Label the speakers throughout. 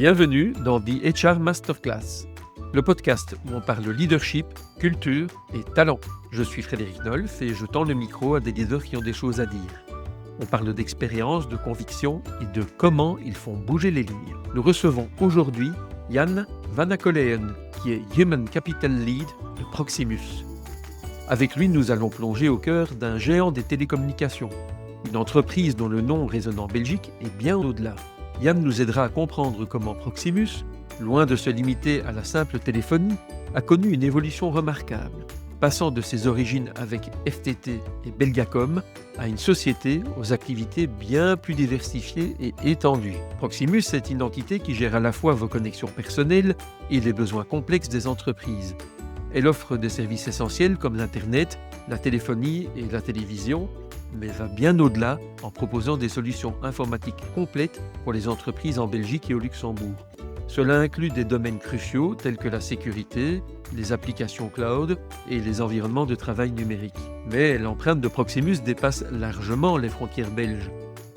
Speaker 1: Bienvenue dans The HR Masterclass, le podcast où on parle leadership, culture et talent. Je suis Frédéric Nolf et je tends le micro à des leaders qui ont des choses à dire. On parle d'expérience, de conviction et de comment ils font bouger les lignes. Nous recevons aujourd'hui Jan Vanakoleen, qui est Human Capital Lead de Proximus. Avec lui, nous allons plonger au cœur d'un géant des télécommunications, une entreprise dont le nom résonne en Belgique et bien au-delà. Jan nous aidera à comprendre comment Proximus, loin de se limiter à la simple téléphonie, a connu une évolution remarquable, passant de ses origines avec FTT et Belgacom à une société aux activités bien plus diversifiées et étendues. Proximus est une entité qui gère à la fois vos connexions personnelles et les besoins complexes des entreprises. Elle offre des services essentiels comme l'Internet, la téléphonie et la télévision, mais va bien au-delà en proposant des solutions informatiques complètes pour les entreprises en Belgique et au Luxembourg. Cela inclut des domaines cruciaux tels que la sécurité, les applications cloud et les environnements de travail numérique. Mais l'empreinte de Proximus dépasse largement les frontières belges.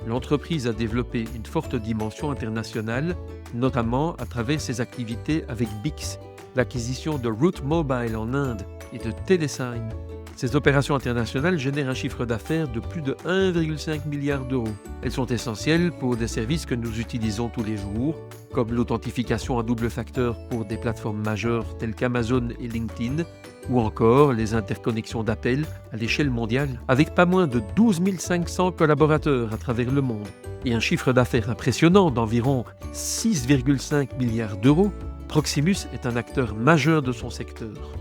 Speaker 1: L'entreprise a développé une forte dimension internationale, notamment à travers ses activités avec BICS, l'acquisition de Route Mobile en Inde et de Telesign. Ces opérations internationales génèrent un chiffre d'affaires de plus de 1,5 milliard d'euros. Elles sont essentielles pour des services que nous utilisons tous les jours, comme l'authentification à double facteur pour des plateformes majeures telles qu'Amazon et LinkedIn, ou encore les interconnexions d'appels à l'échelle mondiale, avec pas moins de 12 500 collaborateurs à travers le monde, et un chiffre d'affaires impressionnant d'environ 6,5 milliards d'euros. Proximus est un acteur majeur de son secteur.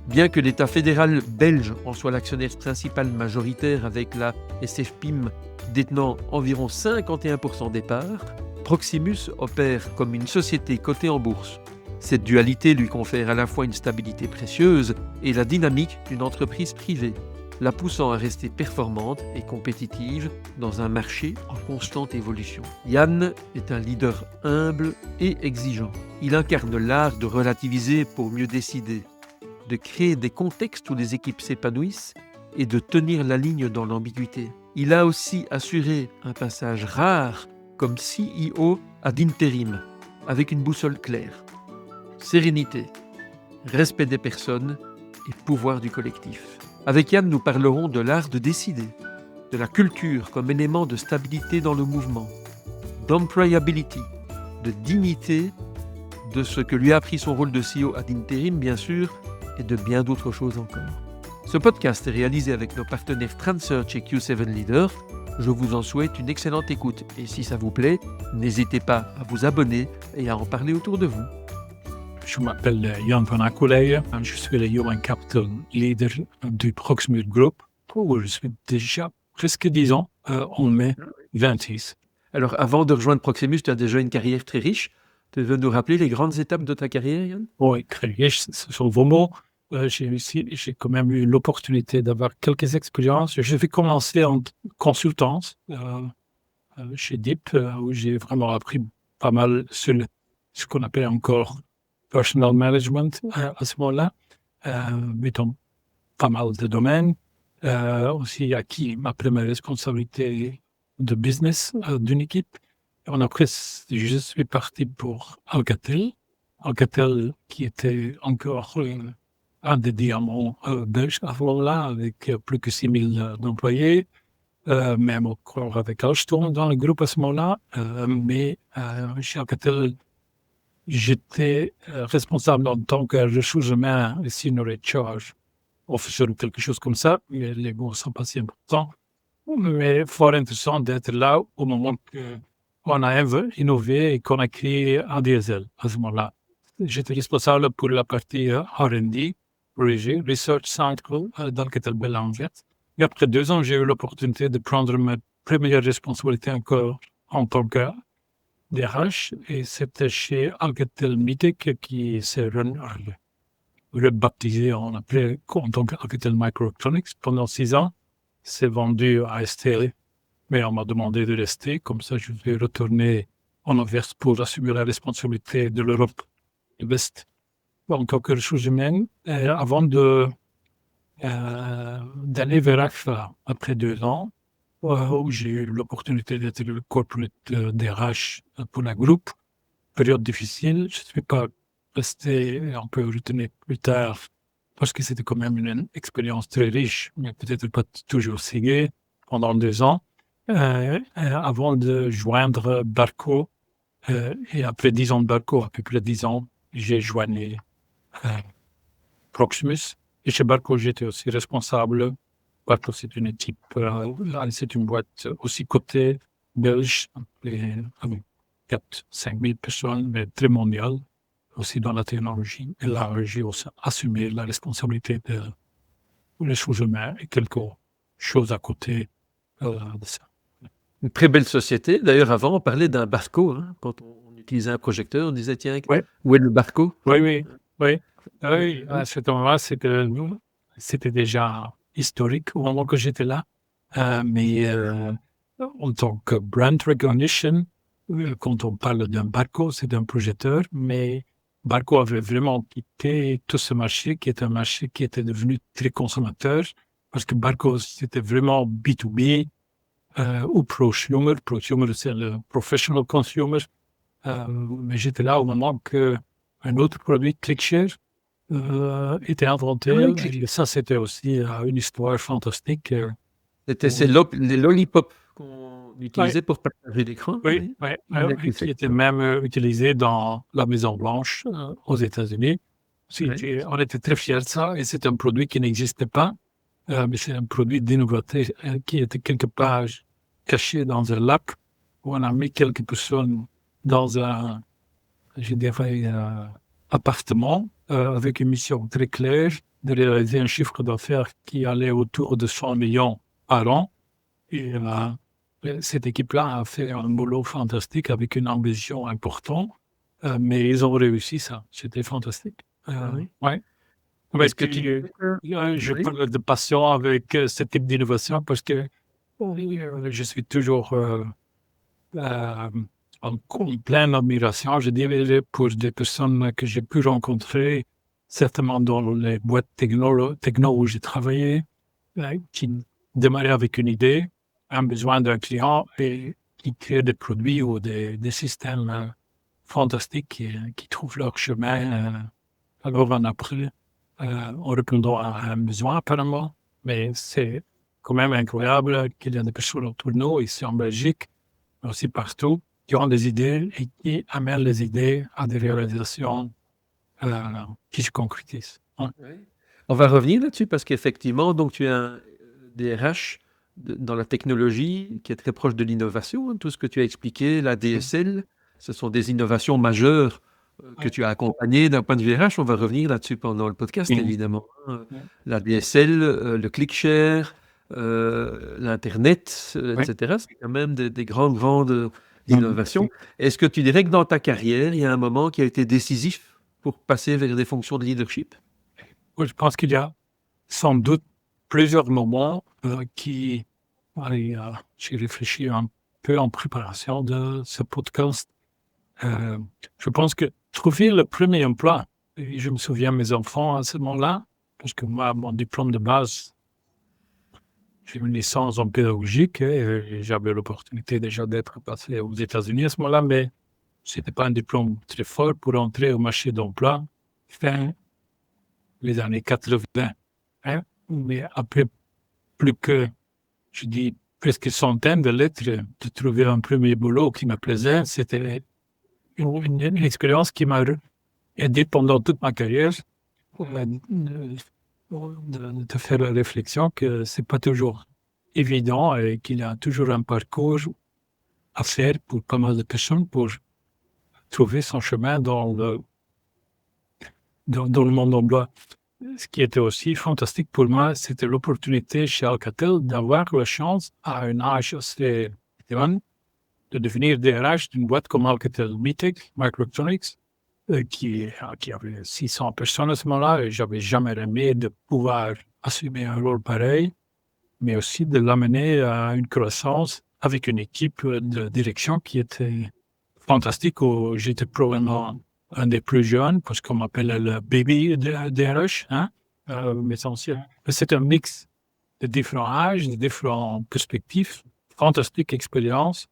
Speaker 1: Bien que l'État fédéral belge en soit l'actionnaire principal majoritaire avec la SFPIM détenant environ 51% des parts, Proximus opère comme une société cotée en bourse. Cette dualité lui confère à la fois une stabilité précieuse et la dynamique d'une entreprise privée, la poussant à rester performante et compétitive dans un marché en constante évolution. Jan est un leader humble et exigeant. Il incarne l'art de relativiser pour mieux décider, de créer des contextes où les équipes s'épanouissent et de tenir la ligne dans l'ambiguïté. Il a aussi assuré un passage rare comme CEO ad interim, avec une boussole claire. Sérénité, respect des personnes et pouvoir du collectif. Avec Jan, nous parlerons de l'art de décider, de la culture comme élément de stabilité dans le mouvement, d'employability, de dignité, de ce que lui a appris son rôle de CEO ad interim, bien sûr, et de bien d'autres choses encore. Ce podcast est réalisé avec nos partenaires TransSearch et Q7 Leader. Je vous en souhaite une excellente écoute et si ça vous plaît, n'hésitez pas à vous abonner et à en parler autour de vous.
Speaker 2: Je m'appelle Jan Vanakoleen, je suis le Human Capital Leader du Proximus Group, où je suis déjà presque 10 ans, en mai 26.
Speaker 1: Alors avant de rejoindre Proximus, tu as déjà une carrière très riche. Tu veux nous rappeler les grandes étapes de ta carrière, Jan ?
Speaker 2: Oui, très riche, ce sont vos mots. J'ai quand même eu l'opportunité d'avoir quelques expériences. Je vais commencer en consultance chez DIP, où j'ai vraiment appris pas mal sur ce qu'on appelle encore personal management à ce moment-là, mettons pas mal de domaines. Aussi acquis ma première responsabilité de business d'une équipe. Après, je suis parti pour Alcatel. Alcatel qui était encore un des diamants belges à ce moment-là, avec plus que 6 000 employés, même encore avec Alstom dans le groupe à ce moment-là. Mais chez Alcatel, j'étais responsable en tant que ressources humaines et senior HR officer ou quelque chose comme ça. Mais les mots sont pas si importants. Mais fort intéressant d'être là au moment qu'on a innové et qu'on a créé ADSL à ce moment-là. J'étais responsable pour la partie R&D, Research Central, d'Alcatel Belanger. Et après 2 ans, j'ai eu l'opportunité de prendre ma première responsabilité encore en tant que DRH, et c'était chez Alcatel Mythic qui s'est rebaptisé en tant qu'Alcatel Microelectronics pendant 6 ans. C'est vendu à STL, mais on m'a demandé de rester. Comme ça, je vais retourner en Anvers pour assumer la responsabilité de l'Europe de l'Est en tant que ressources humaines. Avant d'aller vers AXA après 2 ans, où j'ai eu l'opportunité d'être le corporate DRH pour la groupe, période difficile. Je ne suis pas resté, on peut retenir plus tard, parce que c'était quand même une expérience très riche, mais peut-être pas toujours sigée pendant 2 ans, avant de joindre Barco. Et après 10 ans de Barco, à peu près 10 ans, j'ai joint Proximus. Et chez Barco, j'étais aussi responsable. Barco, c'est une équipe, c'est une boîte aussi cotée, belge, avec 4-5 000 personnes, mais très mondiale, aussi dans la technologie. Et là, j'ai aussi assumé la responsabilité de les choses humaines et quelques choses à côté de ça.
Speaker 1: Une très belle société. D'ailleurs, avant, on parlait d'un Barco. Hein. Quand on utilisait un projecteur, on disait, tiens,
Speaker 2: Ouais.
Speaker 1: où est le Barco?
Speaker 2: Oui. Oui, à ce moment-là, c'était déjà historique au moment que j'étais là. Mais en tant que brand recognition, quand on parle d'un Barco, c'est d'un projecteur, mais Barco avait vraiment quitté tout ce marché qui est un marché qui était devenu très consommateur, parce que Barco, c'était vraiment B2B ou prosumer. Prosumer, c'est le professional consumer. Mais j'étais là au moment que un autre produit, ClickShare, était inventé.
Speaker 1: Ah oui,
Speaker 2: Et ça, c'était aussi une histoire fantastique.
Speaker 1: c'est les lollipops qu'on
Speaker 2: Ouais,
Speaker 1: utilisait pour partager l'écran.
Speaker 2: oui, qui était même utilisé dans la Maison Blanche aux États-Unis. On était très fiers de ça, et c'est un produit qui n'existait pas, mais c'est un produit d'innovateur qui était quelque part caché dans un lac où on a mis quelques personnes dans un, je dirais, appartement avec une mission très claire de réaliser un chiffre d'affaires qui allait autour de 100 millions par an. Et cette équipe-là a fait un boulot fantastique avec une ambition importante, mais ils ont réussi ça. C'était fantastique.
Speaker 1: Oui.
Speaker 2: Ouais.
Speaker 1: Est-ce que tu...
Speaker 2: Je
Speaker 1: Oui.
Speaker 2: parle de passion avec ce type d'innovation parce que je suis toujours en pleine admiration, je dirais, pour des personnes que j'ai pu rencontrer, certainement dans les boîtes techno où j'ai travaillé, qui démarraient avec une idée, un besoin d'un client et qui créent des produits ou des systèmes fantastiques qui trouvent leur chemin. Alors, on après, en répondant à un besoin apparemment, mais c'est quand même incroyable qu'il y a des personnes autour de nous, ici en Belgique, mais aussi partout, qui ont des idées et qui amènent les idées à des réalisations qui se concrétisent. Ouais.
Speaker 1: Oui. On va revenir là-dessus parce qu'effectivement, donc tu es un DRH dans la technologie qui est très proche de l'innovation. Hein. Tout ce que tu as expliqué, la DSL, ce sont des innovations majeures que
Speaker 2: Ouais.
Speaker 1: tu as accompagnées d'un point de vue RH. On va revenir là-dessus pendant le podcast,
Speaker 2: Mhm.
Speaker 1: évidemment. Hein.
Speaker 2: Ouais.
Speaker 1: La DSL, le ClickShare, l'Internet,
Speaker 2: Ouais.
Speaker 1: etc. C'est quand même des grandes
Speaker 2: Mhm.
Speaker 1: innovations. Est-ce que tu dirais que dans ta carrière, il y a un moment qui a été décisif pour passer vers des fonctions de leadership?
Speaker 2: Moi, je pense qu'il y a sans doute plusieurs moments qui... Allez, j'ai réfléchi un peu en préparation de ce podcast. Je pense que trouver le premier emploi, et je me souviens mes enfants à ce moment-là, parce que moi, mon diplôme de base, j'ai une licence en pédagogique et j'avais l'opportunité déjà d'être passé aux États-Unis à ce moment-là, mais c'était pas un diplôme très fort pour entrer au marché d'emploi fin les années 80. Hein. Mais après plus que, je dis, presque centaine de lettres, de trouver un premier boulot qui me plaisait, c'était une expérience qui m'a aidé pendant toute ma carrière de faire la réflexion que c'est pas toujours évident et qu'il y a toujours un parcours à faire pour pas mal de personnes pour trouver son chemin dans le monde d'emploi. Ce qui était aussi fantastique pour moi, c'était l'opportunité chez Alcatel d'avoir la chance, à un âge assez jeune, de devenir DRH d'une boîte comme Alcatel Microelectronics, qui avait 600 personnes à ce moment-là, et j'avais jamais rêvé de pouvoir assumer un rôle pareil, mais aussi de l'amener à une croissance avec une équipe de direction qui était fantastique, où j'étais probablement un des plus jeunes, parce qu'on m'appelle le baby DRH, hein, mais c'est un mix de différents âges, de différentes perspectives, fantastique expérience.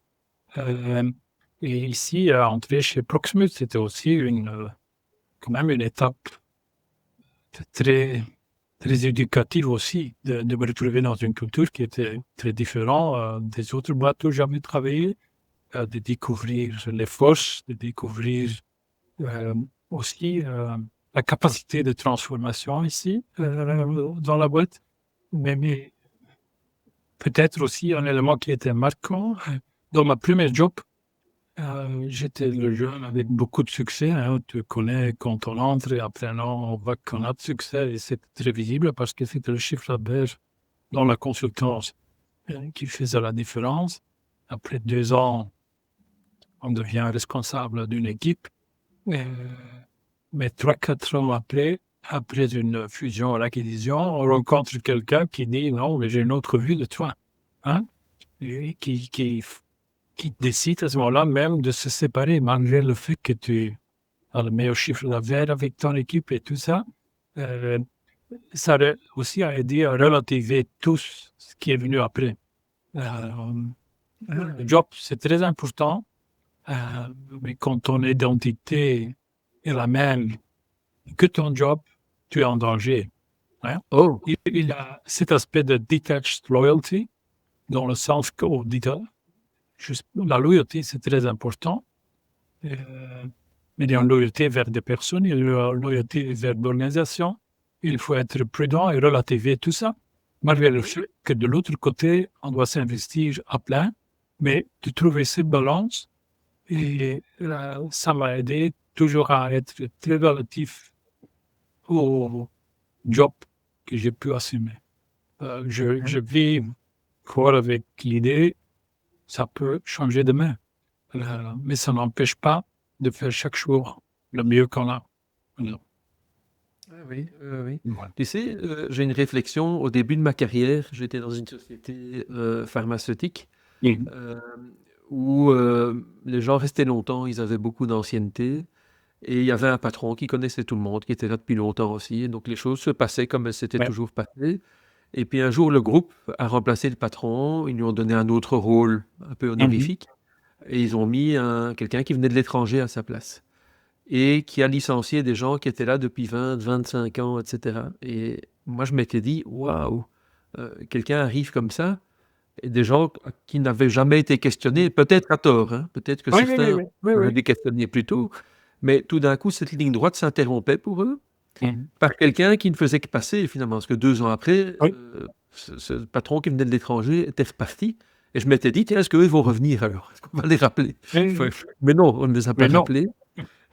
Speaker 2: Et ici, entrer chez Proximus, c'était aussi quand même une étape très, très éducative aussi, de me retrouver dans une culture qui était très différente des autres boîtes où j'avais travaillé, de découvrir les forces, de découvrir euh, aussi la capacité de transformation ici, dans la boîte. Mais peut-être aussi un élément qui était marquant, dans ma première job, j'étais le jeune avec beaucoup de succès. Hein. Tu connais quand on entre et après un an, on voit qu'on a de succès et c'est très visible parce que c'était le chiffre d'affaires dans la consultance qui faisait la différence. Après 2 ans, on devient responsable d'une équipe. Euh, mais 3-4 ans après une fusion ou l'acquisition, on rencontre quelqu'un qui dit non, mais j'ai une autre vue de toi. Hein? Et qui décide à ce moment-là même de se séparer, malgré le fait que tu as le meilleur chiffre d'affaires avec ton équipe et tout ça. Ça aussi a aidé à relativiser tout ce qui est venu après. Le job, c'est très important, mais quand ton identité est la même que ton job, tu es en danger. Hein?
Speaker 1: Oh,
Speaker 2: Il y a cet aspect de detached loyalty, dans le sens qu'au la loyauté, c'est très important. Mais il y a une loyauté vers des personnes, il y a une loyauté vers l'organisation. Il faut être prudent et relativiser tout ça, malgré le fait que de l'autre côté, on doit s'investir à plein, mais de trouver cette balance. Et ça m'a aidé toujours à être très relatif au job que j'ai pu assumer. Je vis fort avec l'idée, ça peut changer demain. Mais ça n'empêche pas de faire chaque jour le mieux qu'on a. Voilà.
Speaker 1: ah oui, oui.
Speaker 2: Voilà.
Speaker 1: Tu sais, j'ai une réflexion. Au début de ma carrière, j'étais dans une société pharmaceutique
Speaker 2: Mhm.
Speaker 1: euh, où les gens restaient longtemps, ils avaient beaucoup d'ancienneté. Et il y avait un patron qui connaissait tout le monde, qui était là depuis longtemps aussi. Et donc les choses se passaient comme elles s'étaient
Speaker 2: Ouais.
Speaker 1: toujours passées. Et puis un jour, le groupe a remplacé le patron. Ils lui ont donné un autre rôle un peu
Speaker 2: Mhm.
Speaker 1: honorifique. Et ils ont mis quelqu'un qui venait de l'étranger à sa place. Et qui a licencié des gens qui étaient là depuis 20, 25 ans, etc. Et moi, je m'étais dit, waouh, quelqu'un arrive comme ça, et des gens qui n'avaient jamais été questionnés, peut-être à tort, hein, peut-être que
Speaker 2: Oui, oui, oui,
Speaker 1: certains
Speaker 2: oui, oui,
Speaker 1: auraient
Speaker 2: oui.
Speaker 1: dû questionner plus tôt, mais tout d'un coup, cette ligne droite s'interrompait pour eux
Speaker 2: Mhm.
Speaker 1: par quelqu'un qui ne faisait que passer, finalement. Parce que 2 ans après,
Speaker 2: Oui.
Speaker 1: ce patron qui venait de l'étranger était reparti. Et je m'étais dit, tiens, est-ce qu'eux vont revenir alors? Est-ce qu'on va les rappeler?
Speaker 2: Oui.
Speaker 1: Mais non, on ne les a pas
Speaker 2: Mais non.
Speaker 1: rappelés.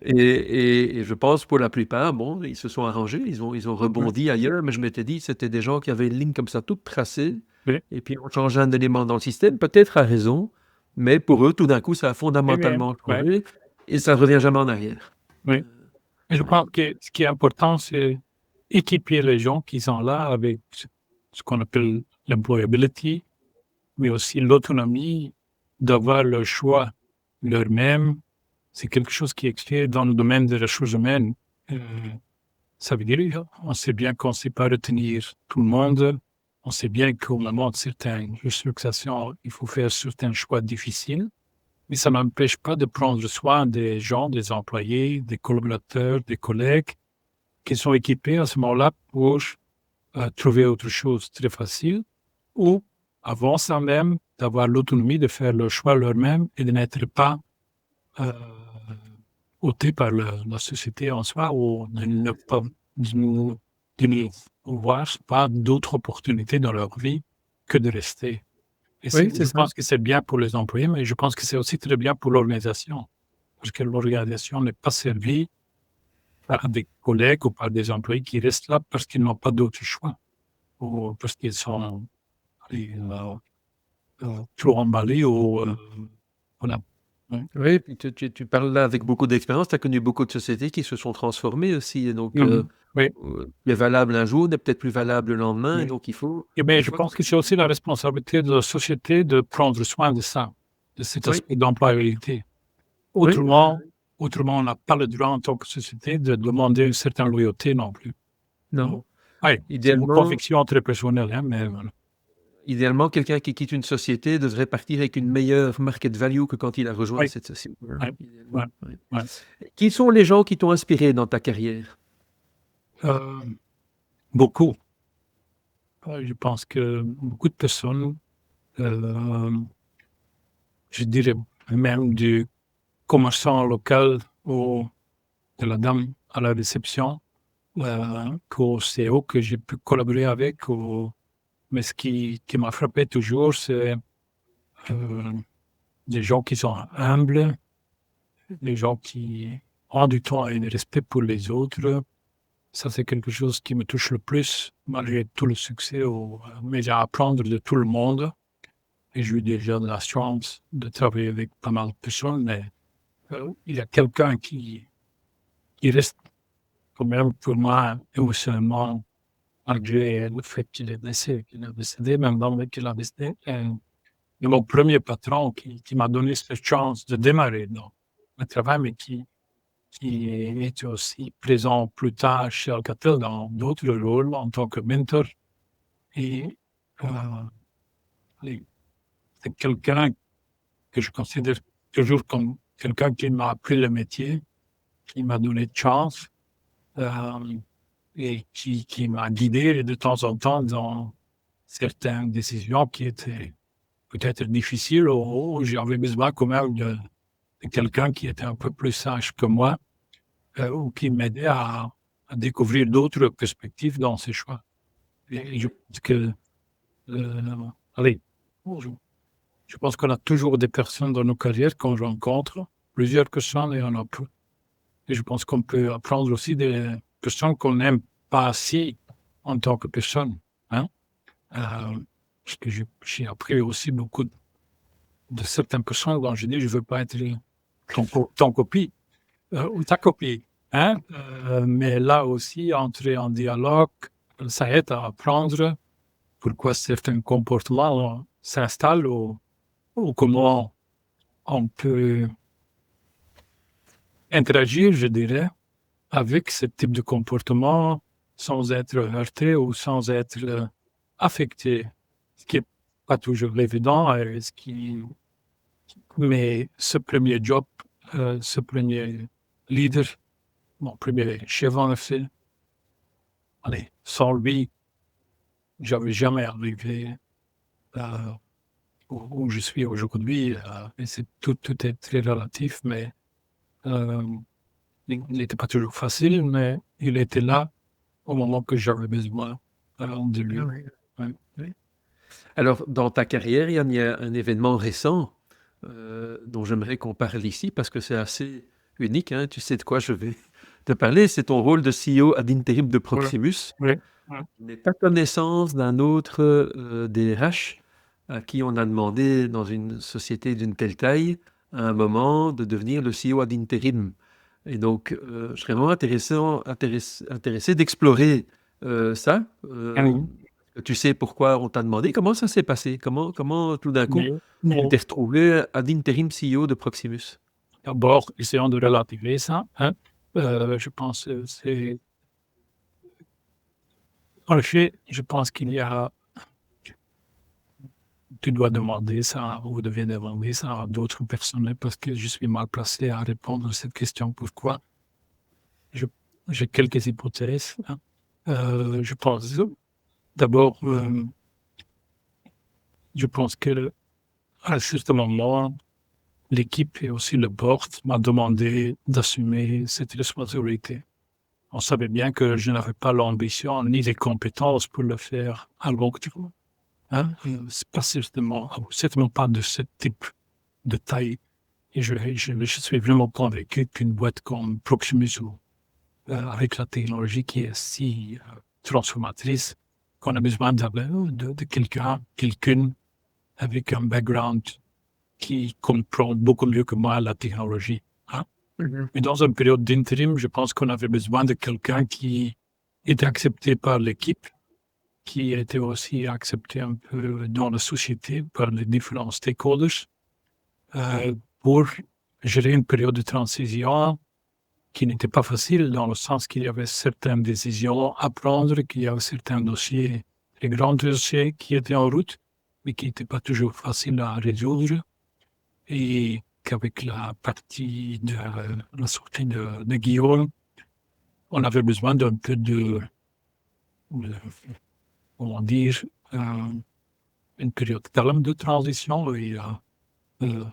Speaker 1: Et je pense pour la plupart, bon, ils se sont arrangés, ils ont
Speaker 2: Oui.
Speaker 1: rebondi ailleurs, mais je m'étais dit, c'était des gens qui avaient une ligne comme ça toute tracée,
Speaker 2: Oui.
Speaker 1: et puis on changeait un élément dans le système, peut-être à raison, mais pour eux, tout d'un coup, ça a
Speaker 2: Oui, oui.
Speaker 1: fondamentalement
Speaker 2: Oui.
Speaker 1: changé, et ça ne revient jamais en arrière.
Speaker 2: Oui. Et je pense que ce qui est important, c'est équiper les gens qui sont là avec ce qu'on appelle l'employability, mais aussi l'autonomie d'avoir le choix leur-même. C'est quelque chose qui est fait dans le domaine des ressources humaines. Euh, Ça veut dire, on sait bien qu'on ne sait pas retenir tout le monde. On sait bien qu'au moment de certaines restructurations, il faut faire certains choix difficiles. Mais ça n'empêche pas de prendre soin des gens, des employés, des collaborateurs, des collègues qui sont équipés à ce moment-là pour trouver autre chose très facile ou, avant ça même, d'avoir l'autonomie de faire leur choix leur-même et de n'être pas euh, ôté par la société en soi ou de ne pas de ne voir pas d'autres opportunités dans leur vie que de rester. Et
Speaker 1: Oui, c'est
Speaker 2: je
Speaker 1: ça.
Speaker 2: pense que c'est bien pour les employés, mais je pense que c'est aussi très bien pour l'organisation. Parce que l'organisation n'est pas servie par des collègues ou par des employés qui restent là parce qu'ils n'ont pas d'autre choix ou parce qu'ils sont trop emballés ou voilà. Ouais.
Speaker 1: Oui, puis tu parles là avec beaucoup d'expérience, tu as connu beaucoup de sociétés qui se sont transformées aussi, et donc
Speaker 2: Mhm. Oui,
Speaker 1: qui est valable un jour n'est peut-être plus valable le lendemain, et
Speaker 2: oui.
Speaker 1: donc il faut,
Speaker 2: Et bien,
Speaker 1: des
Speaker 2: je
Speaker 1: fois,
Speaker 2: pense que c'est aussi la responsabilité de la société de prendre soin de ça, de cet
Speaker 1: oui,
Speaker 2: aspect d'employabilité.
Speaker 1: oui,
Speaker 2: Autrement, autrement, on n'a pas le droit en tant que société de demander une certaine loyauté non plus.
Speaker 1: non.
Speaker 2: Oui, c'est une
Speaker 1: Idéalement,
Speaker 2: conviction très personnelle, hein, mais voilà.
Speaker 1: Idéalement, quelqu'un qui quitte une société devrait partir avec une meilleure market value que quand il a rejoint
Speaker 2: Oui,
Speaker 1: cette société.
Speaker 2: oui,
Speaker 1: Idéalement,
Speaker 2: oui,
Speaker 1: oui.
Speaker 2: oui.
Speaker 1: Qui sont les gens qui t'ont inspiré dans ta carrière?
Speaker 2: Euh, Beaucoup. Je pense que beaucoup de personnes, euh, je dirais même du commerçant local ou de la dame à la réception, qu'au CO que j'ai pu collaborer avec. Mais ce qui m'a frappé toujours, c'est euh, des gens qui sont humbles, des gens qui ont du temps et du respect pour les autres. Ça, c'est quelque chose qui me touche le plus, malgré tout le succès, mais j'ai à apprendre de tout le monde. Et j'ai eu déjà de la chance de travailler avec pas mal de personnes, mais il y a quelqu'un qui reste quand même pour moi émotionnellement, malgré le fait qu'il est décédé, même dans le qu'il a décédé. Et mon premier patron qui m'a donné cette chance de démarrer dans le travail, mais qui était aussi présent plus tard chez Alcatel dans d'autres rôles en tant que mentor. Et euh, les- c'est quelqu'un que je considère toujours comme quelqu'un qui m'a appris le métier, qui m'a donné de chance euh, et qui m'a guidé de temps en temps dans certaines décisions qui étaient peut-être difficiles où j'avais besoin quand même de quelqu'un qui était un peu plus sage que moi ou qui m'aidait à découvrir d'autres perspectives dans ses choix. Et je pense que, allez, je, je pense qu'on a toujours des personnes dans nos carrières qu'on rencontre, plusieurs personnes et on a peu. Et je pense qu'on peut apprendre aussi des personnes qu'on n'aime pas assez en tant que personne. Hein? Parce que j'ai appris aussi beaucoup de certaines personnes dont je dis je ne veux pas être ton copie ou ta copie. Hein? Mais là aussi, entrer en dialogue, ça aide à apprendre pourquoi certains comportements s'installent ou comment on peut interagir, je dirais, avec ce type de comportement sans être heurté ou sans être affecté, ce qui n'est pas toujours évident. Mais ce premier job, ce premier leader, mon premier chef en effet, allez, sans lui, j'avais jamais arrivé où je suis aujourd'hui. Et tout est très relatif, mais euh, il n'était pas toujours facile, mais il était là au moment que j'avais besoin de lui.
Speaker 1: Ah oui.
Speaker 2: Ouais.
Speaker 1: Oui. Alors, dans ta carrière, Yann, il y a un événement récent dont j'aimerais qu'on parle ici parce que c'est assez unique. Hein. Tu sais de quoi je vais te parler. C'est ton rôle de CEO ad interim de
Speaker 2: Voilà.
Speaker 1: Proximus.
Speaker 2: Oui. Ouais.
Speaker 1: Je n'ai pas connaissance d'un autre DRH à qui on a demandé dans une société d'une telle taille à un moment de devenir le CEO ad interim. Et donc, je serais vraiment intéressé d'explorer ça.
Speaker 2: Ah oui.
Speaker 1: Tu sais pourquoi on t'a demandé. Comment ça s'est passé? Comment tout d'un coup, tu
Speaker 2: Mais
Speaker 1: t'es retrouvé ad interim CEO de Proximus?
Speaker 2: d'abord, essayons de relativiser ça. Hein. Je pense que c'est... En effet, je pense qu'il y a... Tu dois demander ça, ou devez demander ça à d'autres personnes, parce que je suis mal placé à répondre à cette question. Pourquoi? Je- J'ai quelques hypothèses. Hein. Je pense, d'abord, je pense que à un certain moment, l'équipe et aussi le board m'a demandé d'assumer cette responsabilité. On savait bien que je n'avais pas l'ambition ni les compétences pour le faire à long terme. Hein? C'est pas certainement pas de ce type de taille. Et je suis vraiment convaincu qu'une boîte comme Proximus, avec la technologie qui est si transformatrice, qu'on a besoin de quelqu'un, quelqu'une avec un background qui comprend beaucoup mieux que moi la technologie. Hein. Mais dans une période d'intérim, je pense qu'on avait besoin de quelqu'un qui était accepté par l'équipe, qui était aussi accepté un peu dans la société par les différents stakeholders, pour gérer une période de transition qui n'était pas facile dans le sens qu'il y avait certaines décisions à prendre, qu'il y avait certains dossiers, les grands dossiers qui étaient en route mais qui n'étaient pas toujours faciles à résoudre. Et qu'avec la la sortie de Guillaume, on avait besoin d'un peu de- comment dire, une période calme de transition. Et euh,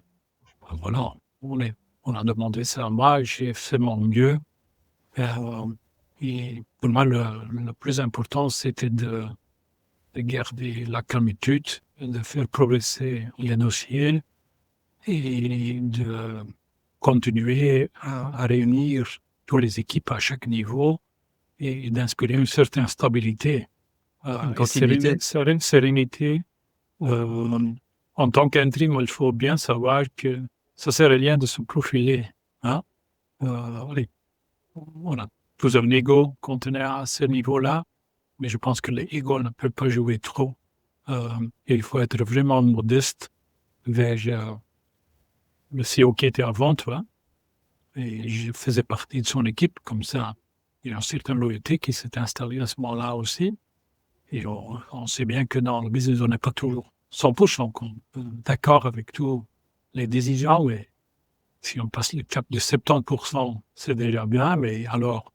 Speaker 2: voilà, on a demandé ça à moi, j'ai fait mon mieux. Euh, et pour moi, le plus important, c'était de garder la calmitude, de faire progresser les dossiers et de continuer à réunir toutes les équipes à chaque niveau et d'inspirer une certaine stabilité
Speaker 1: Une
Speaker 2: et
Speaker 1: continuité.
Speaker 2: sérénité. Euh, En tant qu'intérim, il faut bien savoir que ça ne sert à rien de se profiler. Hein? Allez, on a tous un ego quand on est à ce niveau-là, mais je pense que l'ego ne peut pas jouer trop. Et il faut être vraiment modeste vers le CEO qui était avant toi. Et je faisais partie de son équipe, comme ça, il y a une certaine loyauté qui s'est installée à ce moment-là aussi. Et on sait bien que dans le business, on n'est pas toujours 100% d'accord avec tous les décisions. Mais si on passe le cap de 70%, c'est déjà bien. Mais alors,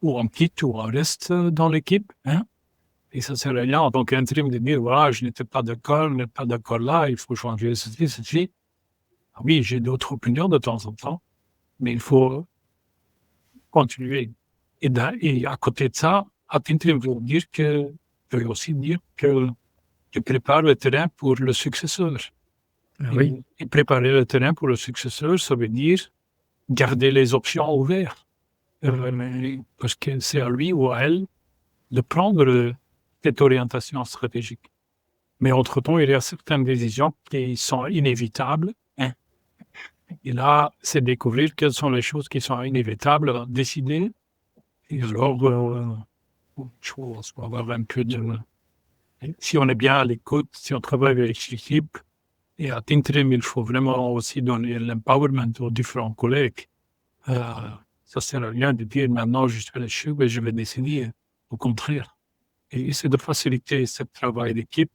Speaker 2: ou on quitte ou on reste dans l'équipe. Hein? Et ça sert à rien en tant qu'intérim de dire, voilà, je n'étais pas d'accord, je n'étais pas d'accord là, il faut changer ceci, ceci. Ah oui, j'ai d'autres opinions de temps en temps, mais il faut continuer. Et à côté de ça, à l'intérim veut aussi dire que tu prépares le terrain pour le successeur.
Speaker 1: Ah oui.
Speaker 2: Et préparer le terrain pour le successeur, ça veut dire garder les options ouvertes. Parce que c'est à lui ou à elle de prendre cette orientation stratégique. Mais entre-temps, il y a certaines décisions qui sont inévitables. Hein. Et là, c'est découvrir quelles sont les choses qui sont inévitables à décider. Et alors, il faut avoir un peu de... Si on est bien à l'écoute, si on travaille avec l'équipe, et à l'intérim, il faut vraiment aussi donner l'empowerment aux différents collègues. Ça sert à rien de dire maintenant je suis le chef et je vais décider. Au contraire. Et c'est de faciliter ce travail d'équipe,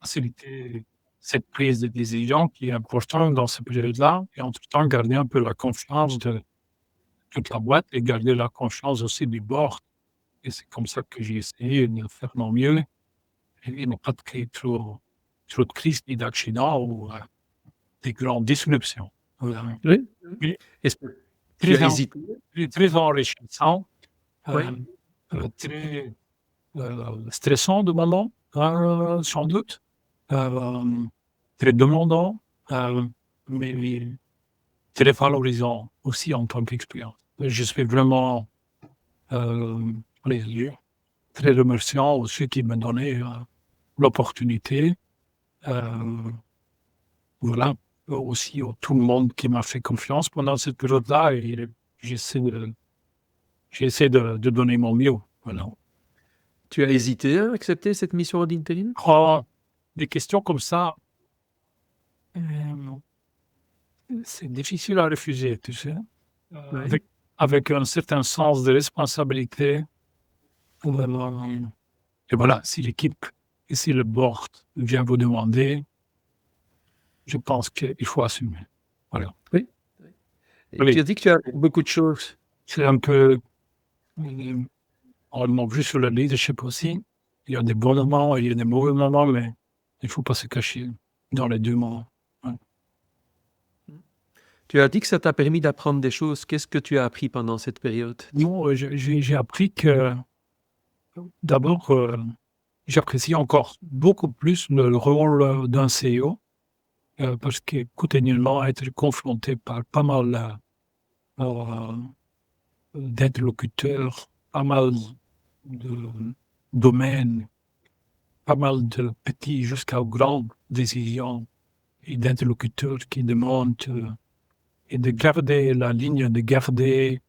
Speaker 2: faciliter cette prise de décision qui est importante dans cette période-là, et entre-temps garder un peu la confiance de toute la boîte et garder la confiance aussi du board. Et c'est comme ça que j'ai essayé de faire mon mieux et ne pas de créer trop de crises ni d'accidents ou des grandes disruptions. Voilà.
Speaker 1: Oui.
Speaker 2: Mais
Speaker 1: Est-ce que tu
Speaker 2: très,
Speaker 1: as hésité?
Speaker 2: très enrichissant,
Speaker 1: Oui.
Speaker 2: très stressant de moment, sans doute, euh, très demandant, mais très valorisant aussi en tant qu'expérience. Je suis vraiment allez, très remerciant aux ceux qui m'ont donné l'opportunité. Euh, voilà, aussi à tout le monde qui m'a fait confiance pendant cette période-là et j'essaie de, de donner mon mieux. Voilà.
Speaker 1: Tu as hésité à accepter cette mission d'intérim?
Speaker 2: Oh, des questions comme ça, euh, c'est difficile à refuser, tu sais.
Speaker 1: Oui.
Speaker 2: Avec un certain sens de responsabilité. Euh, et voilà, si l'équipe et si le board vient vous demander, je pense qu'il faut assumer. Voilà.
Speaker 1: Oui. Et
Speaker 2: Oui,
Speaker 1: tu as dit que tu as beaucoup de choses.
Speaker 2: c'est un peu, on m'a vu sur le leadership aussi. Il y a des bons moments, il y a des mauvais moments, mais il ne faut pas se cacher dans les deux moments. Ouais.
Speaker 1: Tu as dit que ça t'a permis d'apprendre des choses. Qu'est-ce que tu as appris pendant cette période?
Speaker 2: Non, j'ai appris que, d'abord, j'apprécie encore beaucoup plus le rôle d'un CEO parce que quotidiennement, être confronté par pas mal euh, d'interlocuteurs, pas mal de domaines, pas mal de petits jusqu'à grandes décisions et d'interlocuteurs qui demandent et de garder la ligne, de garder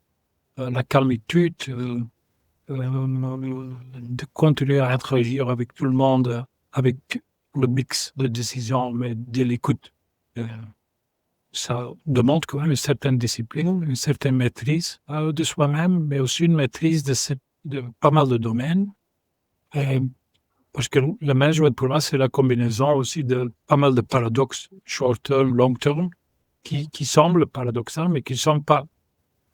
Speaker 2: la calmitude, de continuer à interagir avec tout le monde, avec le mix de décisions, mais de l'écoute. Ça demande quand même une certaine discipline, une certaine maîtrise de soi-même, mais aussi une maîtrise de pas mal de domaines. Et Parce que le management, pour moi, c'est la combinaison aussi de pas mal de paradoxes, short term, long term, qui semblent paradoxaux, mais qui ne sont pas,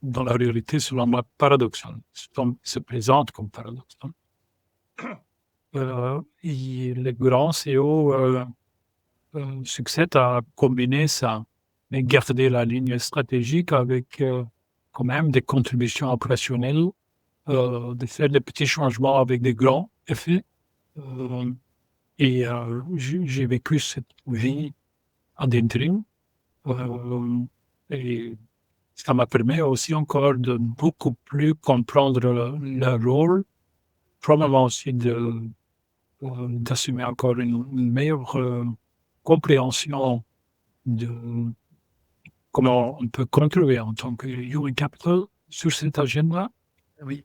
Speaker 2: dans la réalité, selon moi, paradoxaux. Se présentent comme paradoxaux. Et les grands CEO succèdent à combiner ça, mais garder la ligne stratégique avec quand même des contributions opérationnelles, de faire des petits changements avec des grands effets. Et j'ai vécu cette vie en intérim. Et ça m'a permis aussi encore de beaucoup plus comprendre le rôle, probablement aussi d'assumer encore une meilleure compréhension de comment on peut contribuer en tant que human capital sur cet agenda.
Speaker 1: Oui.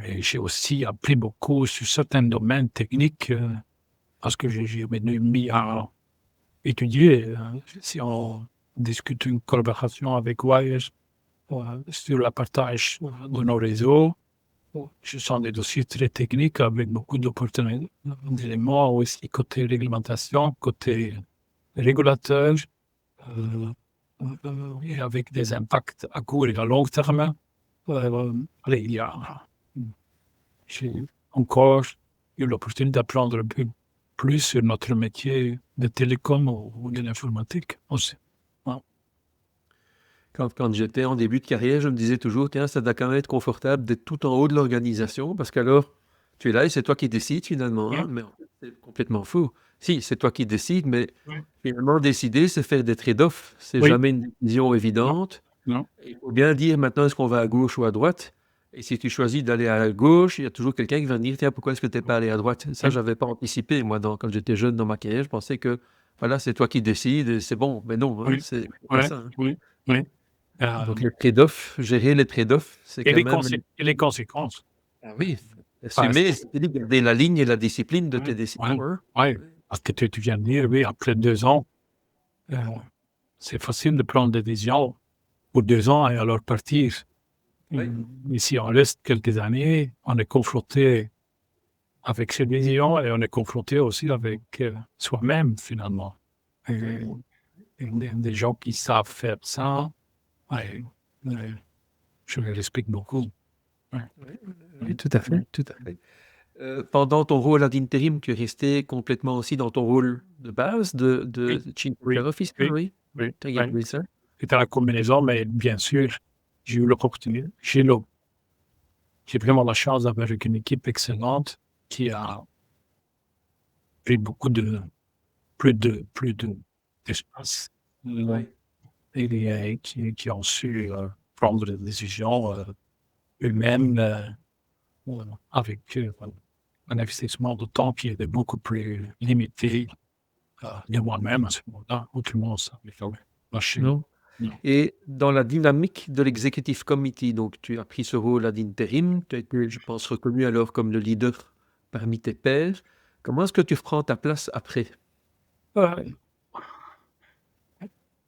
Speaker 2: Et j'ai aussi appris beaucoup sur certains domaines techniques parce que j'ai mis à étudier. Si on discute une collaboration avec Wise sur le partage de nos réseaux, ce sont des dossiers très techniques avec beaucoup d'opportunités, d'éléments aussi côté réglementation, côté régulateur, et avec des impacts à court et à long terme. Allez, j'ai encore eu l'opportunité d'apprendre un peu plus sur notre métier de télécom ou de l'informatique aussi.
Speaker 1: Quand j'étais en début de carrière, je me disais toujours, tiens, ça doit quand même être confortable d'être tout en haut de l'organisation, parce qu'alors, tu es là et c'est toi qui décides finalement, hein, mais en fait, c'est complètement faux. Si, c'est toi qui décides, mais finalement, décider, c'est faire des trade-offs. C'est
Speaker 2: Oui.
Speaker 1: jamais une décision évidente.
Speaker 2: Non.
Speaker 1: Il faut bien dire maintenant, est-ce qu'on va à gauche ou à droite? Et si tu choisis d'aller à gauche, il y a toujours quelqu'un qui va dire, tiens, pourquoi est-ce que tu n'es pas allé à droite? Ça, je n'avais pas anticipé. Moi, quand j'étais jeune dans ma carrière, je pensais que, voilà, c'est toi qui décides et c'est bon. Mais non, hein,
Speaker 2: Oui.
Speaker 1: c'est pas ça. Hein.
Speaker 2: Oui.
Speaker 1: Donc, les trade-offs, gérer les trade-offs, c'est
Speaker 2: Et
Speaker 1: quand même.
Speaker 2: et les conséquences.
Speaker 1: Ah oui, assumer, c'est-à-dire garder la ligne et la discipline de tes décisions. Hein.
Speaker 2: Oui, parce que tu viens de dire, oui, après 2 ans, c'est facile de prendre des décisions pour 2 ans et alors partir.
Speaker 1: Oui.
Speaker 2: Mais si on reste quelques années, on est confronté avec ces décisions et on est confronté aussi avec soi-même, finalement. Et des gens qui savent faire ça, je les respecte beaucoup.
Speaker 1: Oui, tout à fait, tout à fait. Pendant ton rôle ad interim, tu es resté complètement aussi dans ton rôle de base de Chief Care Officer, oui?
Speaker 2: Oui.
Speaker 1: Tu as gardé ça?
Speaker 2: C'était la combinaison, mais bien sûr, j'ai eu l'opportunité. J'ai vraiment la chance d'avoir une équipe excellente qui a pris plus d'espace.
Speaker 1: Oui.
Speaker 2: Et qui ont su prendre des décisions eux-mêmes avec un investissement de temps qui était beaucoup plus limité de moi-même à ce moment-là. Autrement, ça m'est lâché.
Speaker 1: Non. Et dans la dynamique de l'executive committee, donc tu as pris ce rôle ad interim, tu as été, je pense, reconnu alors comme le leader parmi tes pairs. Comment est-ce que tu prends ta place après?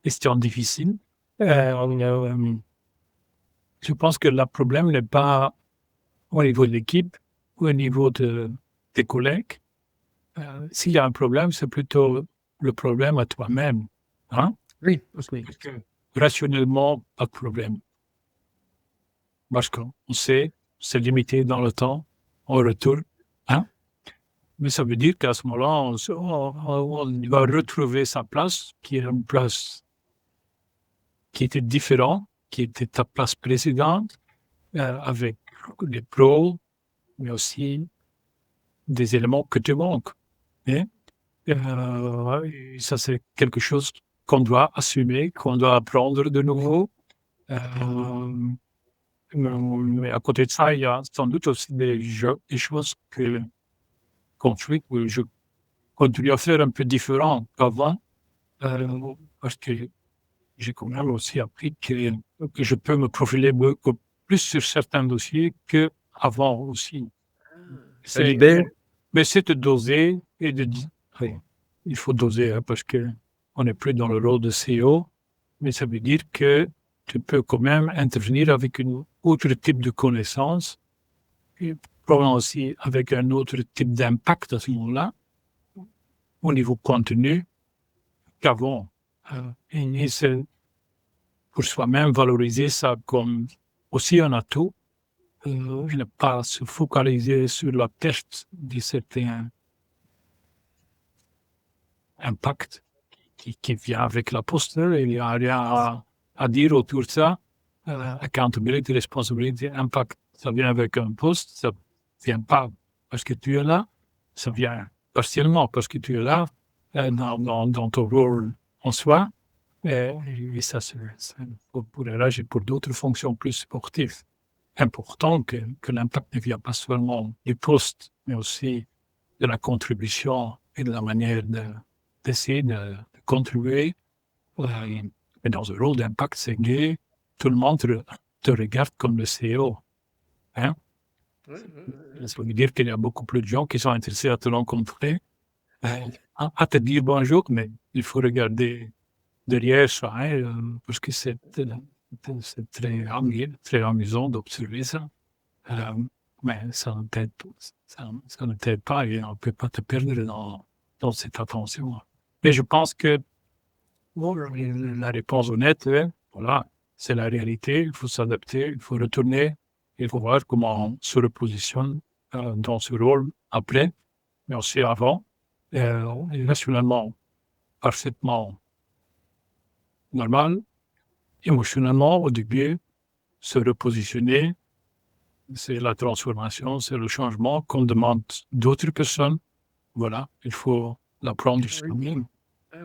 Speaker 2: Question difficile. Je pense que le problème n'est pas au niveau de l'équipe ou au niveau des collègues. S'il y a un problème, c'est plutôt le problème à toi-même. Hein?
Speaker 1: Oui.
Speaker 2: Parce que rationnellement, pas de problème. Parce qu'on sait, c'est limité dans le temps, on retourne. Hein? Mais ça veut dire qu'à ce moment-là, on va retrouver sa place, qui est une place qui était différente, qui était ta place précédente, avec des pros, mais aussi des éléments que tu manques. Et ça, c'est quelque chose qu'on doit assumer, qu'on doit apprendre de nouveau. Mais à côté de ça, il y a sans doute aussi des choses qu'on fait, que je continue à faire un peu différent qu'avant, parce que j'ai quand même aussi appris que je peux me profiler beaucoup plus sur certains dossiers qu'avant aussi.
Speaker 1: Ça libère.
Speaker 2: Mais c'est de doser et de dire, il faut doser hein, parce qu'on n'est plus dans le rôle de CEO, mais ça veut dire que tu peux quand même intervenir avec un autre type de connaissances probablement aussi avec un autre type d'impact à ce moment-là, au niveau contenu, qu'avant. Et c'est pour soi-même valoriser ça comme aussi un atout, et ne pas se focaliser sur la perte de certains impacts qui vient avec la posture. Il n'y a rien à dire autour de ça. Accountability, responsibility, impact, ça vient avec un poste, ça vient pas parce que tu es là, ça vient partiellement parce que tu es là, dans ton rôle en soi. Et ça, c'est pour RH et pour d'autres fonctions plus sportives. Important que l'impact ne vient pas seulement du poste, mais aussi de la contribution et de la manière d'essayer de contribuer. Mais dans un rôle d'impact, c'est que tout le monde te regarde comme le CEO. Hein? Ça veut dire qu'il y a beaucoup plus de gens qui sont intéressés à te rencontrer, à te dire bonjour, mais il faut regarder derrière ça, parce que c'est très amusant d'observer ça. Mais ça ne t'aide pas et on ne peut pas te perdre dans cette attention. Mais je pense que la réponse honnête, voilà, c'est la réalité, il faut s'adapter, il faut retourner, il faut voir comment on se repositionne dans ce rôle après, mais aussi avant, nationalement, parfaitement normal, émotionnellement au début, se repositionner, c'est la transformation, c'est le changement qu'on demande d'autres personnes. Voilà, il faut l'apprendre sur nous-mêmes.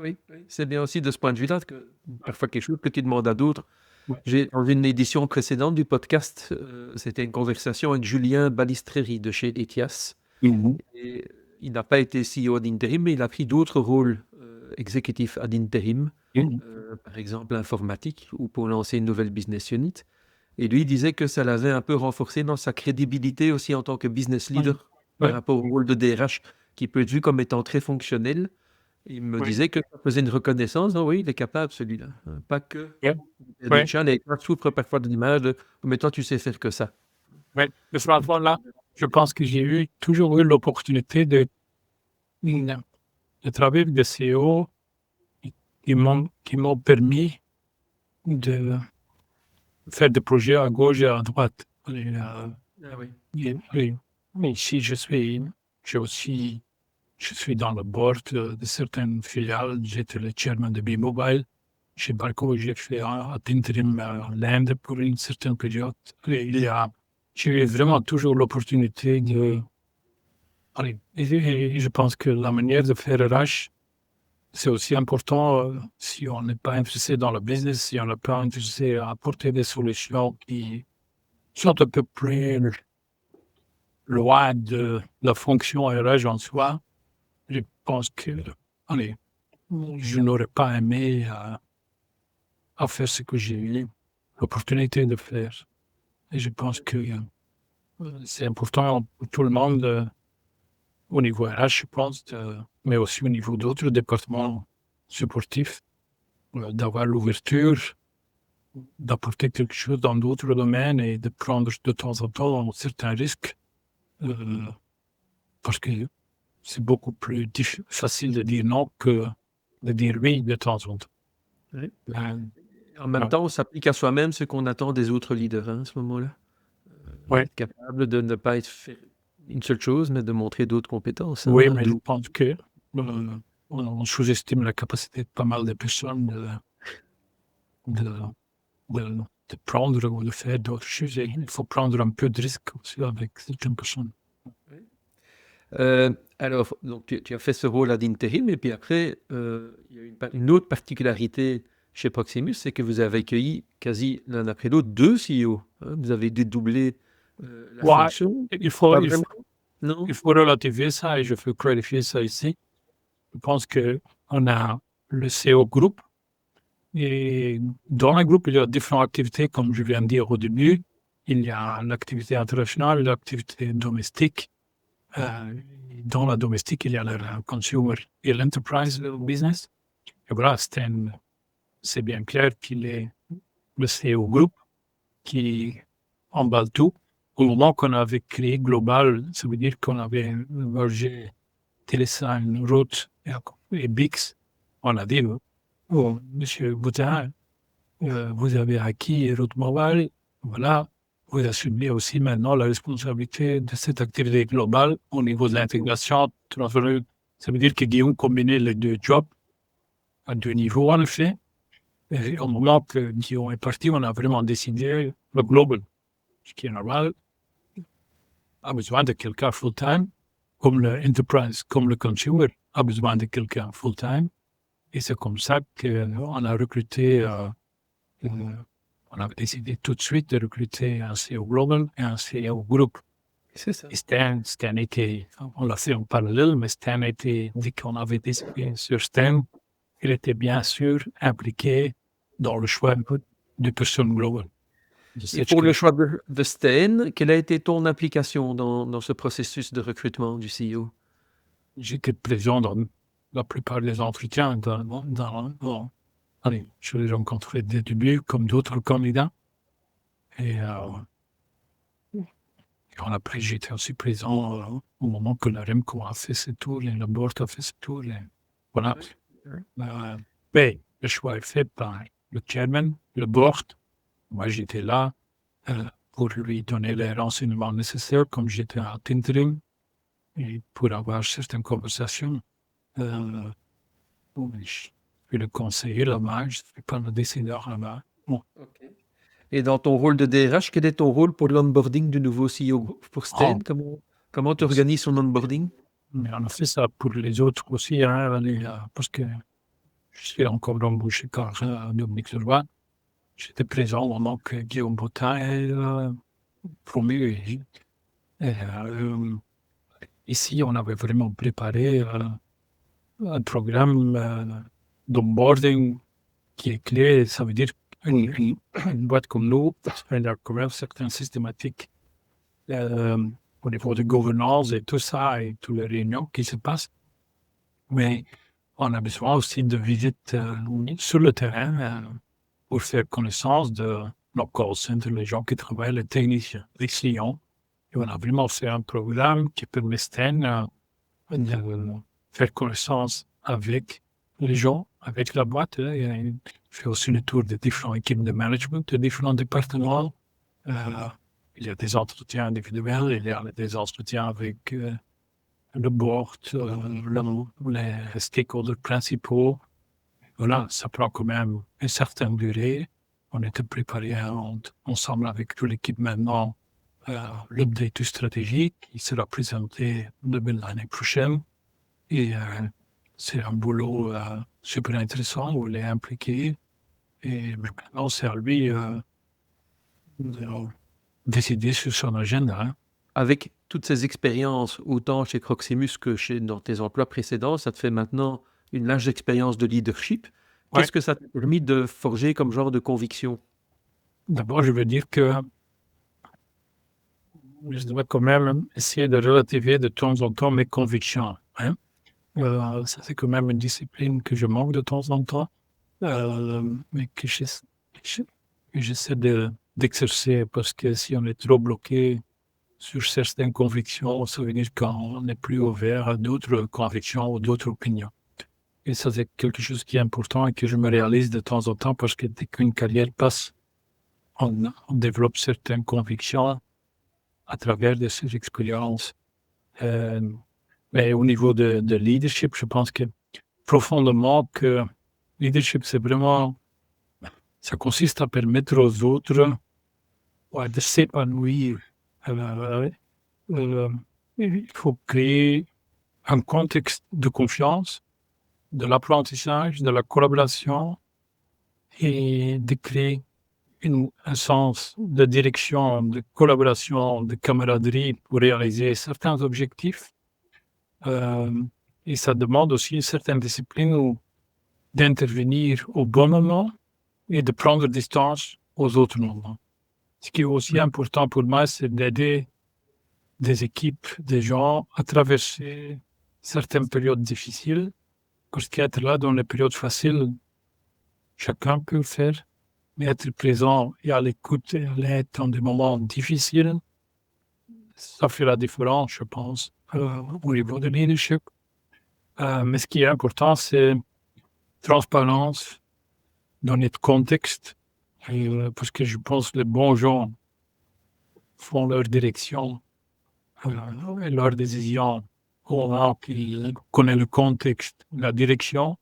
Speaker 1: Oui, c'est bien aussi de ce point de vue-là que parfois quelque chose que tu demandes à d'autres.
Speaker 2: Ouais.
Speaker 1: Dans une édition précédente du podcast, c'était une conversation avec Julien Balistreri de chez Etias. Et il n'a pas été CEO ad interim, mais il a pris d'autres rôles exécutifs ad interim, par exemple informatique ou pour lancer une nouvelle business unit. Et lui, il disait que ça l'avait un peu renforcé dans sa crédibilité aussi en tant que business leader par rapport au rôle de DRH qui peut être vu comme étant très fonctionnel. Il me disait que ça faisait une reconnaissance. Oui, il est capable, celui-là. Pas que. Les gens souffrent parfois de l'image de mais toi, tu sais faire que ça.
Speaker 2: Oui, de ce point-là, je pense que j'ai toujours eu l'opportunité de travailler avec des CEO qui m'ont permis de faire des projets à gauche et à droite. Mais ici, je suis dans le board de certaines filiales. J'étais le chairman de B-Mobile. Chez Barco, j'ai fait un intérim à l'Inde pour une certaine période. J'ai eu vraiment toujours l'opportunité de... Et je pense que la manière de faire RH, c'est aussi important si on n'est pas intéressé dans le business, si on n'est pas intéressé à apporter des solutions qui sont un peu plus loin de la fonction RH en soi. Je pense que je n'aurais pas aimé à faire ce que j'ai eu l'opportunité de faire. Et je pense que c'est important pour tout le monde, au niveau RH, je pense, mais aussi au niveau d'autres départements supportifs, d'avoir l'ouverture, d'apporter quelque chose dans d'autres domaines et de prendre de temps en temps certains risques, parce que c'est beaucoup plus facile de dire non que de dire oui de temps en temps.
Speaker 1: Oui. En même temps, on s'applique à soi-même ce qu'on attend des autres leaders à ce moment-là. Être capable de ne pas être fait une seule chose, mais de montrer d'autres compétences.
Speaker 2: Oui, mais je pense que on sous-estime la capacité de pas mal de personnes de prendre ou de faire d'autres choses. Il faut prendre un peu de risque aussi avec certaines personnes.
Speaker 1: Alors, donc, tu as fait ce rôle d'intérim, et puis après, il y a une autre particularité chez Proximus, c'est que vous avez accueilli quasi l'un après l'autre deux CEO. Vous avez dédoublé la fonction.
Speaker 2: Il faut relativiser ça et je veux clarifier ça ici. Je pense qu'on a le CEO groupe et dans le groupe, il y a différentes activités, comme je viens de dire au début. Il y a l'activité internationale, l'activité domestique. Dans la domestique, il y a le consumer et l'enterprise business. Et voilà, c'est bien clair qu'il est le CEO groupe qui emballe tout. au moment qu'on avait créé Global, ça veut dire qu'on avait mergé Telesign, Route et Bix, on a dit, oh, Monsieur Boutin, vous avez acquis Route Mobile, voilà, vous assumez aussi maintenant la responsabilité de cette activité globale au niveau de l'intégration. Ça veut dire que Guillaume combinait les deux jobs à deux niveaux, en effet. Et au moment que Guillaume est parti, on a vraiment décidé le global, ce qui est normal, a besoin de quelqu'un full-time, comme le enterprise, comme le consumer, a besoin de quelqu'un full-time. Et c'est comme ça qu'on a recruté, on a décidé tout de suite de recruter un CEO global et un CEO groupe.
Speaker 1: C'est ça.
Speaker 2: Et Stan était, on l'a fait en parallèle, mais Stan était, dès qu'on avait décidé sur Stan, il était bien sûr impliqué dans le choix de personnes globales.
Speaker 1: Et pour le choix de Stan, quelle a été ton implication dans ce processus de recrutement du CEO?
Speaker 2: J'étais présent dans la plupart des entretiens. Allez, je les rencontrais dès le début, comme d'autres candidats. Et après, j'étais aussi présent au moment que la REMCO a fait ses tours, le board a fait ses tours. Voilà. Mais le choix est fait par le chairman, le board. Moi, j'étais là pour lui donner les renseignements nécessaires, comme j'étais à Tinterim, et pour avoir certaines conversations. Je suis le conseiller là-bas, je ne suis pas le décideur là-bas. Bon.
Speaker 1: Okay. Et dans ton rôle de DRH, quel est ton rôle pour l'onboarding du nouveau CEO pour Stan? Comment tu organises son onboarding?
Speaker 2: Mais on a fait ça pour les autres aussi, hein, parce que je suis encore embauché par Dominique Leroy. J'étais présent au moment que Guillaume Bottin est promu. Ici, on avait vraiment préparé un programme d'onboarding qui est clé. Ça veut dire une boîte comme nous, elle a quand même certaines systématiques au niveau de gouvernance et tout ça, et toutes les réunions qui se passent. Mais on a besoin aussi de visites sur le terrain pour faire connaissance de nos call centers, les gens qui travaillent, les techniciens, les clients. Et on a vraiment fait un programme qui permet Stan de faire connaissance avec les gens, avec la boîte. Il fait aussi le tour des différentes équipes de management, de différents départements. Il y a des entretiens individuels, il y a des entretiens avec le board, les stakeholders principaux. Voilà, ça prend quand même une certaine durée. On était préparés ensemble avec toute l'équipe maintenant. L'update stratégique qui sera présenté l'année prochaine. Et c'est un boulot super intéressant où il est impliqué. Et maintenant, c'est à lui de décider sur son agenda. Hein.
Speaker 1: Avec toutes ces expériences, autant chez Proximus que dans tes emplois précédents, ça te fait maintenant une large expérience de leadership. Qu'est-ce que ça t'a permis de forger comme genre de conviction?
Speaker 2: D'abord, je veux dire que je dois quand même essayer de relativiser de temps en temps mes convictions. Hein. Ça, c'est quand même une discipline que je manque de temps en temps, mais que j'essaie d'exercer, parce que si on est trop bloqué sur certaines convictions, ça veut dire qu'on n'est plus ouvert à d'autres convictions ou d'autres opinions. Et ça, c'est quelque chose qui est important et que je me réalise de temps en temps, parce que dès qu'une carrière passe, on développe certaines convictions à travers de ces expériences. Mais au niveau de leadership, je pense que profondément que leadership, c'est vraiment, ça consiste à permettre aux autres de s'épanouir. Il faut créer un contexte de confiance, de l'apprentissage, de la collaboration, et de créer un sens de direction, de collaboration, de camaraderie pour réaliser certains objectifs. Et ça demande aussi une certaine discipline d'intervenir au bon moment et de prendre distance aux autres moments. Ce qui est aussi important pour moi, c'est d'aider des équipes, des gens à traverser certaines périodes difficiles, parce qu'être là dans les périodes faciles, chacun peut le faire, mais être présent et à l'écoute et à l'aide dans des moments difficiles, ça fait la différence, je pense, au niveau de leadership. Mais ce qui est important, c'est transparence, donner de contexte, parce que je pense que les bons gens font leur direction, et leur décision au moment qu'ils connaissent le contexte, la direction,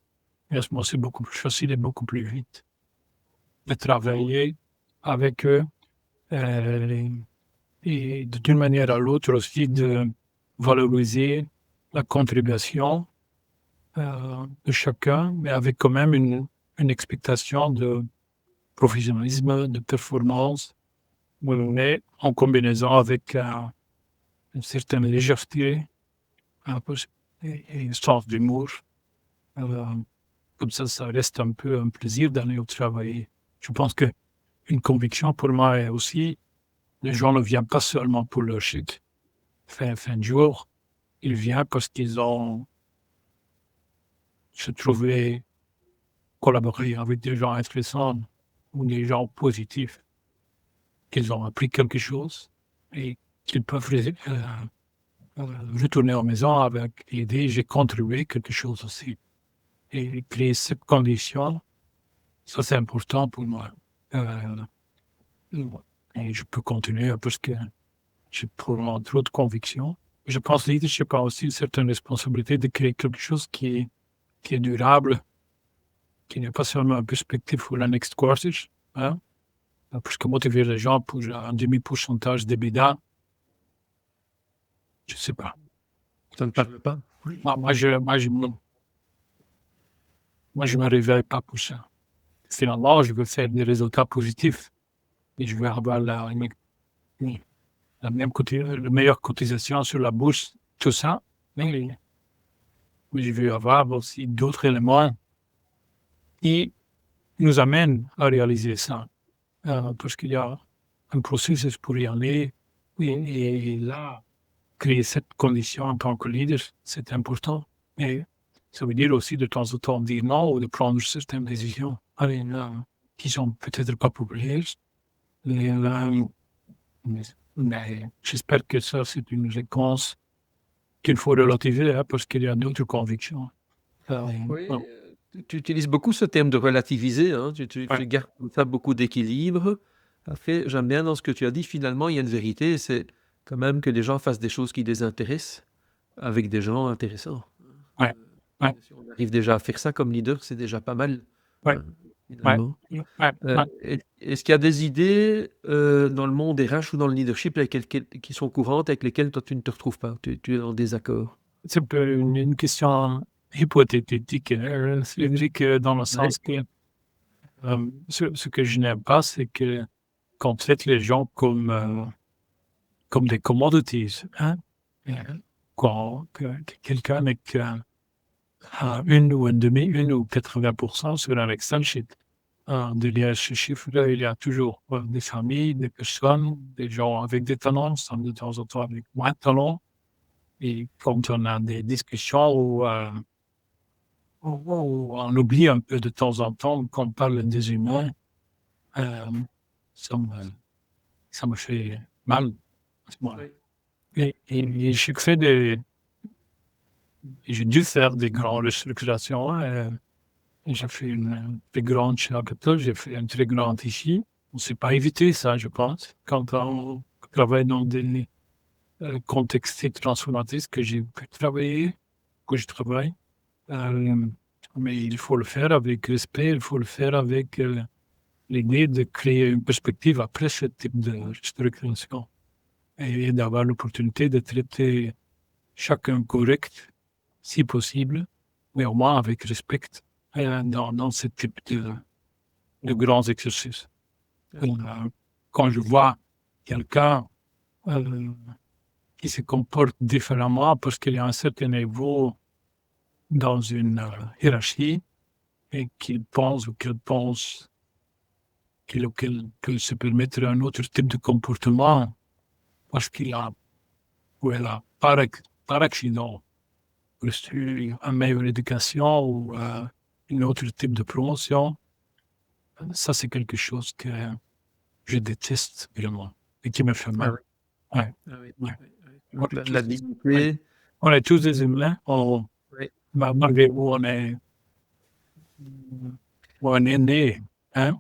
Speaker 2: et à ce moment, c'est beaucoup plus facile et beaucoup plus vite de travailler avec eux, et d'une manière à l'autre aussi de valoriser la contribution de chacun, mais avec quand même une expectation de professionnalisme, de performance, mais en combinaison avec une certaine légèreté, un peu, et un sens d'humour. Euh, Comme ça reste un peu un plaisir d'aller au travail. Je pense qu'une conviction pour moi est aussi, les gens ne viennent pas seulement pour leur chute. Fin de jour, ils viennent parce qu'ils ont se trouvé collaborer avec des gens intéressants ou des gens positifs, qu'ils ont appris quelque chose et qu'ils peuvent retourner à la maison avec l'idée j'ai contribué quelque chose aussi. Et créer cette condition, ça c'est important pour moi. Et je peux continuer parce que j'ai probablement trop de convictions. Je pense que le leadership a aussi une certaine responsabilité de créer quelque chose qui est durable, qui n'est pas seulement une perspective pour la next quarter, hein, parce que motiver les gens pour un demi-pourcentage d'EBITDA, je ne sais pas.
Speaker 1: Ça ne parle pas.
Speaker 2: Moi, je me réveille pas pour ça. Finalement, je veux faire des résultats positifs et je veux avoir la meilleure cotisation sur la bourse, tout ça. Mais je veux avoir aussi d'autres éléments qui nous amènent à réaliser ça. Parce qu'il y a un processus pour y aller. Et là, créer cette condition en tant que leader, c'est important. Et ça veut dire aussi de temps en temps dire non ou de prendre certaines décisions qui sont peut-être pas populaires. Mais j'espère que ça, c'est une réponse qu'il faut relativiser parce qu'il y a d'autres convictions.
Speaker 1: Oui, tu utilises beaucoup ce terme de relativiser, hein, tu gardes comme ça beaucoup d'équilibre. En fait, j'aime bien dans ce que tu as dit, finalement, il y a une vérité, c'est quand même que les gens fassent des choses qui les intéressent avec des gens intéressants.
Speaker 2: Ouais, ouais,
Speaker 1: Si on arrive déjà à faire ça comme leader, c'est déjà pas mal,
Speaker 2: ouais,
Speaker 1: finalement. Est-ce qu'il y a des idées dans le monde RH ou dans le leadership qui sont courantes avec lesquelles toi tu ne te retrouves pas, tu es en désaccord?
Speaker 2: c'est un peu une question hypothétique, Cédric, dans le sens que ce que je n'aime pas, c'est que qu'on traite les gens comme des commodities. Hein? Que quelqu'un n'est une ou une ou 80% sur un Excel sheet. Derrière ce chiffre-là, il y a toujours des familles, des personnes, des gens avec des talents, de temps en temps avec moins de talents. Et quand on a des discussions où on oublie un peu de temps en temps qu'on parle des humains, ça me fait mal. Et j'ai dû faire des grandes restructurations. J'ai fait une très grande chez Alcatel, j'ai fait une très grande ici. On ne s'est pas évité ça, je pense, quand on travaille dans des contextes transformatifs que j'ai pu travailler, que je travaille. Mais il faut le faire avec respect, il faut le faire avec l'idée de créer une perspective après ce type de restructuration et d'avoir l'opportunité de traiter chacun correct, si possible, mais au moins avec respect dans ce type de grands exercices. Quand je vois quelqu'un qui se comporte différemment parce qu'il y a un certain niveau dans une hiérarchie et qu'il pense ou qu'elle pense qu'il se permettre un autre type de comportement parce qu'il a ou elle a par accident reçu une meilleure éducation ou un autre type de promotion. Ça, c'est quelque chose que je déteste vraiment et qui me fait mal. Ouais,
Speaker 1: Ah oui,
Speaker 2: ouais.
Speaker 1: oui, oui.
Speaker 2: On
Speaker 1: Donc
Speaker 2: est
Speaker 1: la
Speaker 2: tous des ouais.
Speaker 1: dignité,
Speaker 2: On est tous des humains,
Speaker 1: oui,
Speaker 2: malgré où on est né, hein.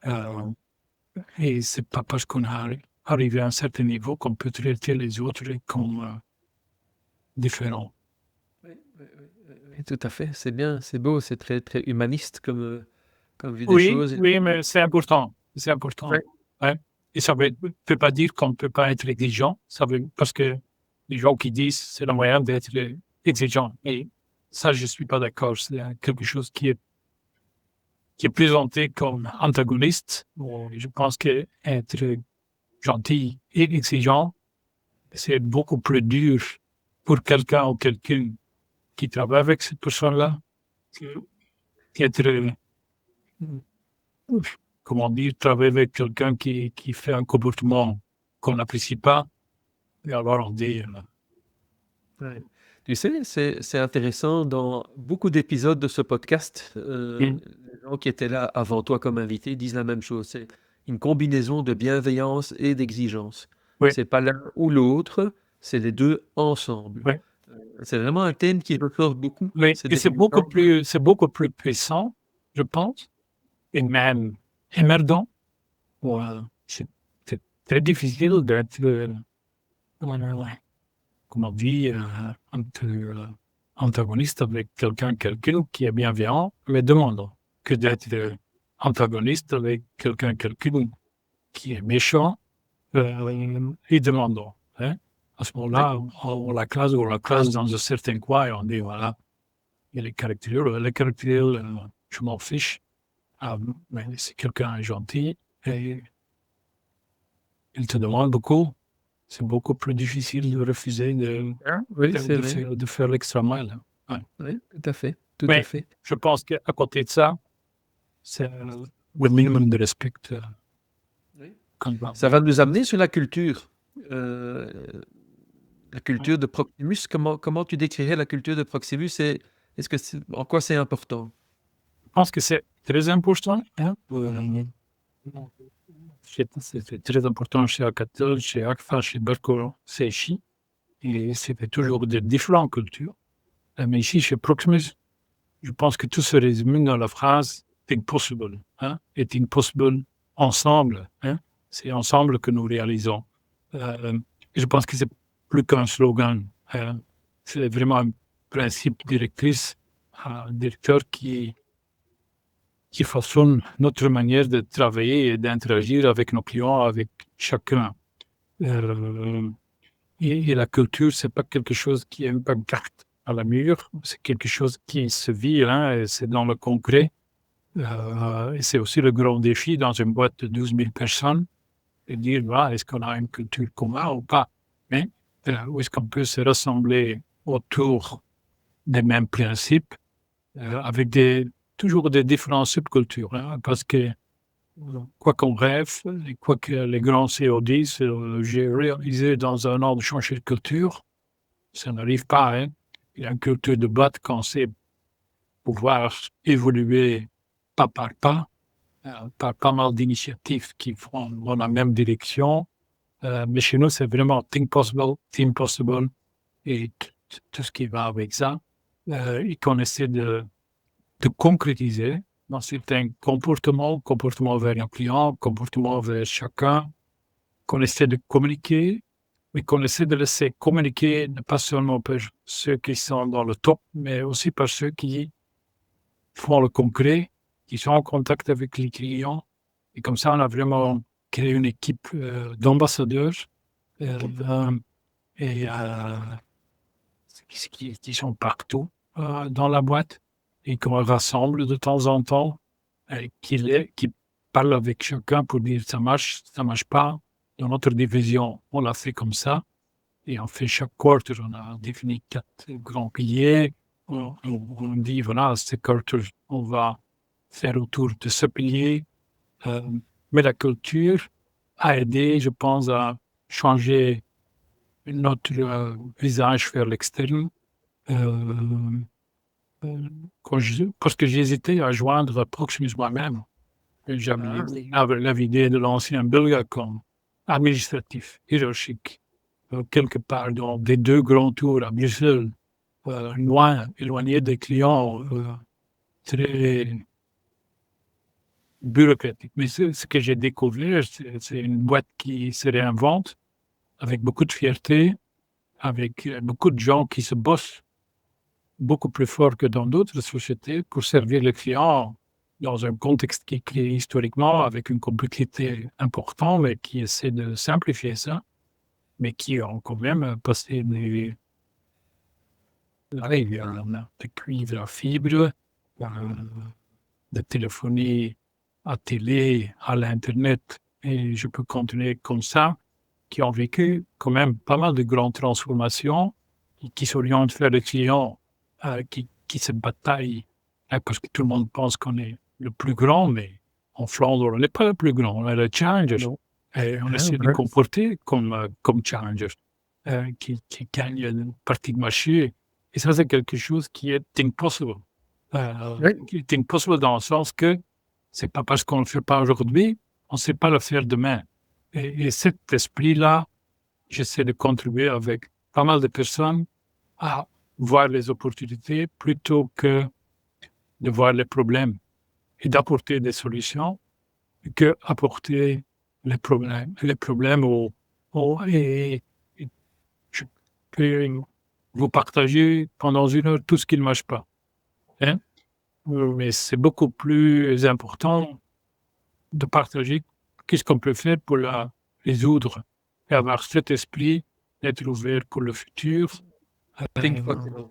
Speaker 2: Heu et c'est pas parce qu'on est arrivé à un certain niveau qu'on peut traiter les autres comme, différents.
Speaker 1: oui, oui, oui, oui, oui, tout à fait. C'est bien, c'est beau, c'est très, très humaniste comme vue des
Speaker 2: Oui,
Speaker 1: choses.
Speaker 2: oui, mais c'est important,
Speaker 1: Ouais,
Speaker 2: ouais et ça veut pas dire qu'on ne peut pas être exigeant, ça veut parce que les gens qui disent: «C'est le moyen d'être, exigeant» et ça, je suis pas d'accord. C'est, quelque chose qui est présenté comme antagoniste. Bon, je pense qu'être gentil et exigeant, c'est beaucoup plus dur pour quelqu'un ou quelqu'une qui travaille avec cette personne-là que qu'être, comment dire, travailler avec quelqu'un qui fait un comportement qu'on n'apprécie pas et alors on dit,
Speaker 1: ouais. Tu sais, c'est intéressant dans beaucoup d'épisodes de ce podcast,
Speaker 2: Mmh.
Speaker 1: les gens qui étaient là avant toi comme invité disent la même chose. C'est une combinaison de bienveillance et d'exigence.
Speaker 2: Oui,
Speaker 1: C'est pas l'un ou l'autre, c'est les 2 ensemble.
Speaker 2: oui,
Speaker 1: C'est vraiment un thème qui ressort beaucoup,
Speaker 2: oui
Speaker 1: c'est
Speaker 2: et
Speaker 1: d'exigence.
Speaker 2: c'est beaucoup plus puissant, je pense et même émergent. Ouais, c'est très difficile d'être, ouais, comment dire, antagoniste avec quelqu'un qui est bienveillant, mais demandant, que d'être, antagoniste avec quelqu'un qui est méchant, et demandant, hein. À ce
Speaker 1: Oui,
Speaker 2: moment-là, on la classe dans un certain coin et on dit: «Voilà, il y a les caractères, je m'en fiche, mais si quelqu'un est gentil et il te demande beaucoup, c'est beaucoup plus difficile de refuser
Speaker 1: oui, c'est vrai.
Speaker 2: de faire l'extra mile, hein. Ouais.
Speaker 1: Oui, tout à fait, tout à
Speaker 2: Mais
Speaker 1: fait.
Speaker 2: je pense qu'à côté de ça, c'est le minimum de respect,
Speaker 1: Oui.
Speaker 2: qu'on doit
Speaker 1: Ça
Speaker 2: avoir.
Speaker 1: va nous amener sur heu, la
Speaker 2: Ouais.
Speaker 1: culture de Proximus. Comment tu décrirais la culture de Proximus et est-ce que c'est en quoi c'est important?
Speaker 2: Je pense que c'est très important, hein, c'est très important chez Alcatel, chez Agfa, chez Berco, c'est ici et c'était toujours de différentes cultures. Mais ici, chez Proximus, je pense que tout se résume dans la phrase «Think possible», hein, et think possible ensemble, hein. C'est ensemble que nous réalisons. Et je pense que c'est plus qu'un slogan, c'est vraiment un principe directeur qui façonne notre manière de travailler et d'interagir avec nos clients, avec chacun. Heu et la culture, c'est pas quelque chose qui est une pancarte à la mur, c'est quelque chose qui se vit, hein, et c'est dans le concret. Et c'est aussi le grand défi dans une boîte de 12 000 personnes, de dire: «Voilà, est-ce qu'on a une culture commune ou pas?» mais, où est-ce qu'on peut se rassembler autour des mêmes principes, avec toujours des différentes subcultures, hein, parce que quoi qu'on rêve et quoi que les grands CEO disent, j'ai réalisé dans un an de changer de culture. Ça n'arrive pas, hein. Il y a une culture de boîte qu'on sait pouvoir évoluer pas par pas, par pas mal d'initiatives qui vont dans la même direction. Mais chez nous, c'est vraiment think possible, team possible et tout ce qui va avec ça, et qu'on essaie de concrétiser dans certains comportements vers un client, comportements vers chacun, qu'on essaie de communiquer, mais qu'on essaie de laisser communiquer, pas seulement par ceux qui sont dans le top, mais aussi par ceux qui font le concret, qui sont en contact avec les clients. Et comme ça, on a vraiment créé une équipe d'ambassadeurs euh, et qui sont partout dans la boîte et qu'on rassemble de temps en temps, et qui parlent avec chacun pour dire ça marche pas. Dans notre division, on l'a fait comme ça. Et on fait chaque quarter, on a défini 4 grands piliers. On dit, voilà, ce quarter, on va faire autour de ce pilier. Mais la culture a aidé, je pense, à changer notre visage vers l'externe. Euh, parce que j'hésitais à joindre Proximus moi-même. J'avais
Speaker 1: Ah oui.
Speaker 2: l'idée de lancer un Belgacom. administratif, hiérarchique, quelque part dans des 2 grands tours à Bruxelles, loin, éloigné des clients, très bureaucratique. Mais ce que j'ai découvert, c'est une boîte qui se réinvente avec beaucoup de fierté, avec beaucoup de gens qui se bossent beaucoup plus fort que dans d'autres sociétés pour servir les clients dans un contexte qui est historiquement avec une complexité importante, mais qui essaie de simplifier ça, mais qui ont quand même passé de cuivre à fibre, de téléphonie à télé, à l'Internet, et je peux continuer comme ça, qui ont vécu quand même pas mal de grandes transformations, qui s'orientent vers les clients, qui se bataillent, parce que tout le monde pense qu'on est le plus grand, mais en Flandre, on n'est pas le plus grand, on est le challenger.
Speaker 1: Non.
Speaker 2: Et on essaie de comporter comme challenger, qui gagne une partie de marché. Et ça, c'est quelque chose qui est impossible. Qui est impossible dans le sens que c'est pas parce qu'on ne le fait pas aujourd'hui, on ne sait pas le faire demain. Et cet esprit-là, j'essaie de contribuer avec pas mal de personnes à voir les opportunités plutôt que de voir les problèmes et d'apporter des solutions que apporter les problèmes. Et je peux vous partager pendant 1 heure tout ce qui ne marche pas. Hein? Mais c'est beaucoup plus important de partager qu'est-ce qu'on peut faire pour la résoudre et avoir cet esprit d'être ouvert pour le futur.
Speaker 1: Think possible.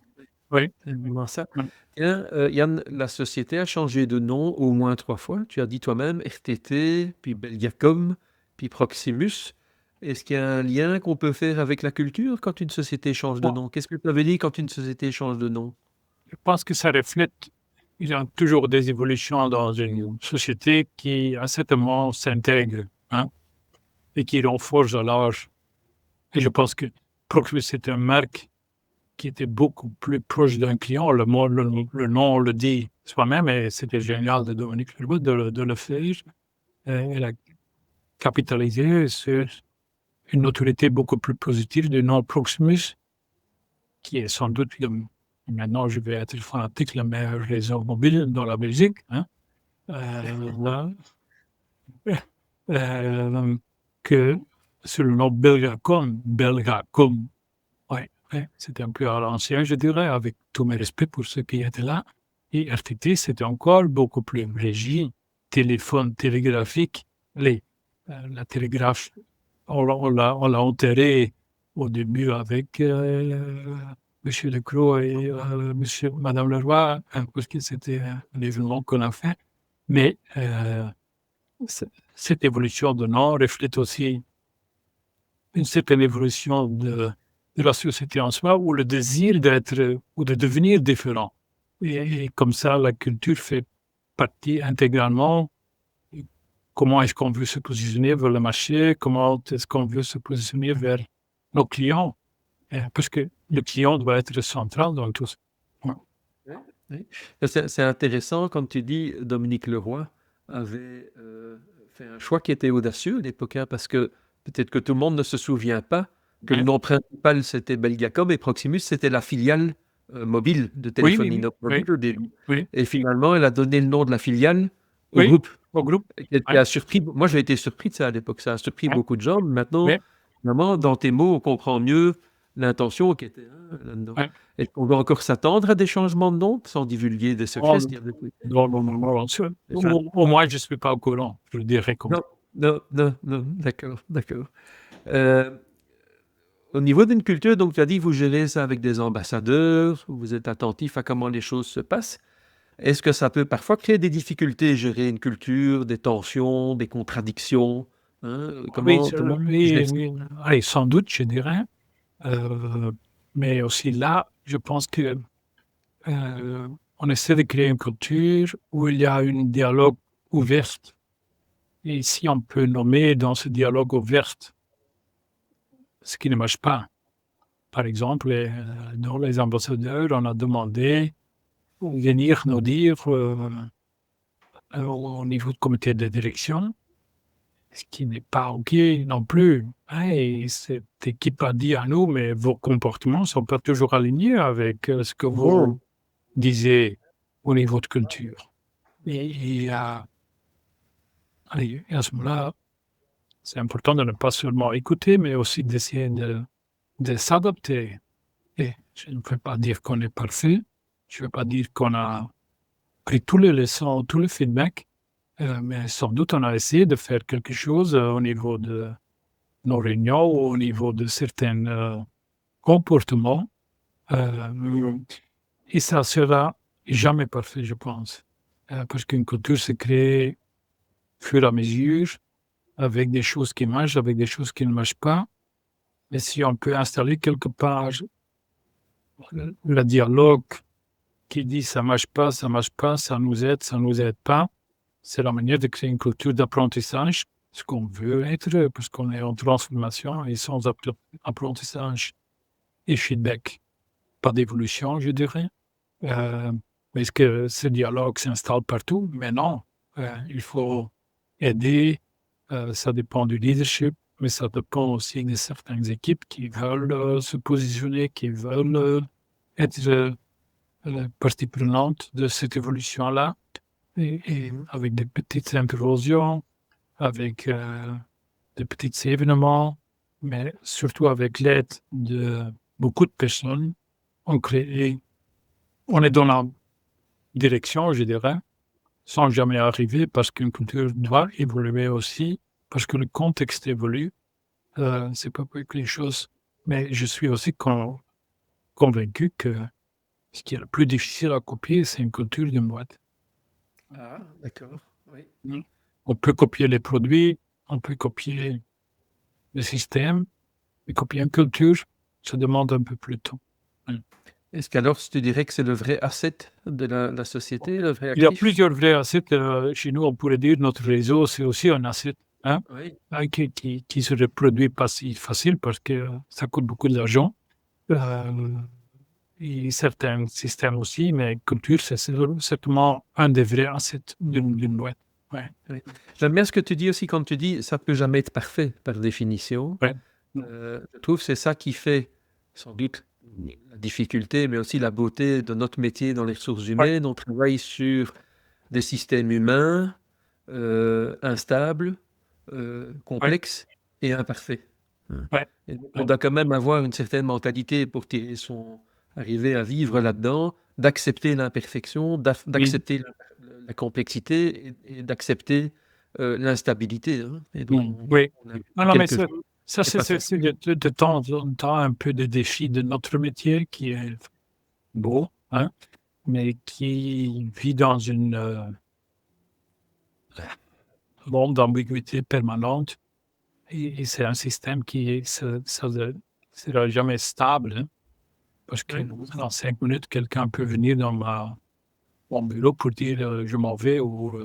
Speaker 2: Oui.
Speaker 1: C'est vraiment ça.
Speaker 2: Ouais.
Speaker 1: Tiens, Yann, la société a changé de nom au moins 3 fois. Tu as dit toi-même RTT, puis Belgacom, puis Proximus. Est-ce qu'il y a un lien qu'on peut faire avec la culture quand une société change de
Speaker 2: Bon,
Speaker 1: nom? Qu'est-ce que tu avais dit quand une société change de nom?
Speaker 2: je pense que ça reflète, il y a toujours des évolutions dans une société qui, à un certain moment, s'intègre, hein, et qui renforce à l'âge. Et je pense que Proximus, c'est une marque qui était beaucoup plus proche d'un client. Le nom le dit soi-même, et c'était génial de Dominique Leroux de le faire. Elle a capitalisé sur une autorité beaucoup plus positive du nom Proximus, qui est sans doute, maintenant je vais être fanatique, le meilleur réseau mobile dans la Belgique. Hein. Que sur le nom Belgacom, ouais, c'était un peu à l'ancien, je dirais, avec tout mes respects pour ceux qui étaient là. Et RTT, c'était encore beaucoup plus régie, téléphone télégraphique. La télégraphe, on l'a enterré au début avec M. Lecros et Madame Leroy, parce que c'était un événement qu'on a fait. Mais cette évolution de nom reflète aussi une certaine évolution de la société en soi, ou le désir d'être ou de devenir différent. Et comme ça, la culture fait partie intégralement. Comment est-ce qu'on veut se positionner vers le marché? Comment est-ce qu'on veut se positionner vers nos clients? Parce que le client doit être central dans tout ça.
Speaker 1: Oui. C'est intéressant quand tu dis Dominique Leroy avait fait un choix qui était audacieux à l'époque, hein, parce que peut-être que tout le monde ne se souvient pas que le nom principal c'était Belgacom et Proximus c'était la filiale mobile de téléphonie mobile au début.
Speaker 2: Oui.
Speaker 1: Et finalement, elle a donné le nom de la filiale au
Speaker 2: Oui,
Speaker 1: groupe.
Speaker 2: au groupe.
Speaker 1: Qui a surpris, moi j'ai été surpris de ça à l'époque, ça a surpris beaucoup de gens. Maintenant,
Speaker 2: Oui.
Speaker 1: vraiment, dans tes mots, on comprend mieux l'intention qui était là-dedans.
Speaker 2: Ouais.
Speaker 1: Est-ce qu'on va encore s'attendre à des changements de nom sans divulguer des secrets?
Speaker 2: Non, au moins, je ne suis pas au courant, je le dirais comme
Speaker 1: Non, d'accord. Au niveau d'une culture, donc tu as dit que vous gérez ça avec des ambassadeurs, vous êtes attentif à comment les choses se passent. Est-ce que ça peut parfois créer des difficultés, gérer une culture, des tensions, des contradictions, hein?
Speaker 2: Oui, sans doute, je dirais. Mais aussi là, je pense que on essaie de créer une culture où il y a un dialogue ouvert. Et si on peut nommer dans ce dialogue ouvert ce qui ne marche pas. Par exemple, dans les ambassadeurs, on a demandé de venir nous dire au niveau du comité de direction ce qui n'est pas OK non plus. Hein, et cette équipe a dit à nous: «Mais vos comportements ne sont pas toujours alignés avec, ce que vous disiez au niveau de culture». Et allez, et à ce moment-là, c'est important de ne pas seulement écouter, mais aussi d'essayer de s'adapter. Et je ne veux pas dire qu'on est parfait, je ne veux pas dire qu'on a pris tous les leçons, tous les feedbacks, mais sans doute on a essayé de faire quelque chose, au niveau de nos réunions ou au niveau de certains, comportements, et ça sera jamais parfait, je pense, parce qu'une culture se crée au fur et à mesure, avec des choses qui marchent, avec des choses qui ne marchent pas. Mais si on peut installer quelque part le dialogue qui dit ça marche pas, ça marche pas, ça nous aide pas, c'est la manière de créer une culture d'apprentissage, ce qu'on veut être, parce qu'on est en transformation et sans apprentissage et feedback, pas d'évolution, je dirais. Est-ce que ce dialogue s'installe partout? Mais non, il faut aider, ça dépend du leadership, mais ça dépend aussi de certaines équipes qui veulent, se positionner, qui veulent, être, partie prenante de cette évolution-là et avec des petites implosions, avec, des petits événements, mais surtout avec l'aide de beaucoup de personnes, on est dans la direction, je dirais, sans jamais arriver parce qu'une culture doit évoluer aussi, parce que le contexte évolue. C'est pas pour que les choses mais je suis aussi convaincu que ce qui est le plus difficile à copier, c'est une culture d'une boîte.
Speaker 1: Ah, d'accord. Oui.
Speaker 2: Mmh. On peut copier les produits, on peut copier le système, mais copier une culture, ça demande un peu plus de temps.
Speaker 1: Est-ce qu'alors tu dirais que c'est le vrai asset de la société, le vrai
Speaker 2: Il y a
Speaker 1: actif?
Speaker 2: plusieurs vrais assets, chez nous, on pourrait dire notre réseau, c'est aussi un asset, hein,
Speaker 1: Oui.
Speaker 2: qui se reproduit pas si facile parce que ça coûte beaucoup d'argent. Et certains systèmes aussi, mais culture, c'est certainement un des vrais assets d'une boîte. Ouais,
Speaker 1: Oui. J'aime bien ce que tu dis aussi quand tu dis ça peut jamais être parfait par définition.
Speaker 2: ouais.
Speaker 1: Je trouve que c'est ça qui fait sans doute la difficulté, mais aussi la beauté de notre métier dans les ressources
Speaker 2: Ouais.
Speaker 1: humaines. On travaille sur des systèmes humains instables, complexes et imparfaits.
Speaker 2: Ouais.
Speaker 1: Et donc, on doit quand même avoir une certaine mentalité pour arriver à vivre là-dedans, d'accepter l'imperfection,
Speaker 2: Oui.
Speaker 1: d'accepter la complexité et d'accepter l'instabilité. Hein. Et donc,
Speaker 2: Oui.
Speaker 1: on a
Speaker 2: Non, non, mais
Speaker 1: quelques jours,
Speaker 2: ça
Speaker 1: c'est pas
Speaker 2: c'est
Speaker 1: facile.
Speaker 2: de temps en temps un peu de défi de notre métier qui est beau, hein, mais qui vit dans une, monde d'ambiguïté permanente et c'est un système qui est ça ne sera jamais stable, hein, parce que
Speaker 1: Ouais.
Speaker 2: dans 5 minutes, quelqu'un peut venir dans mon bureau pour dire, «Je m'en vais» ou,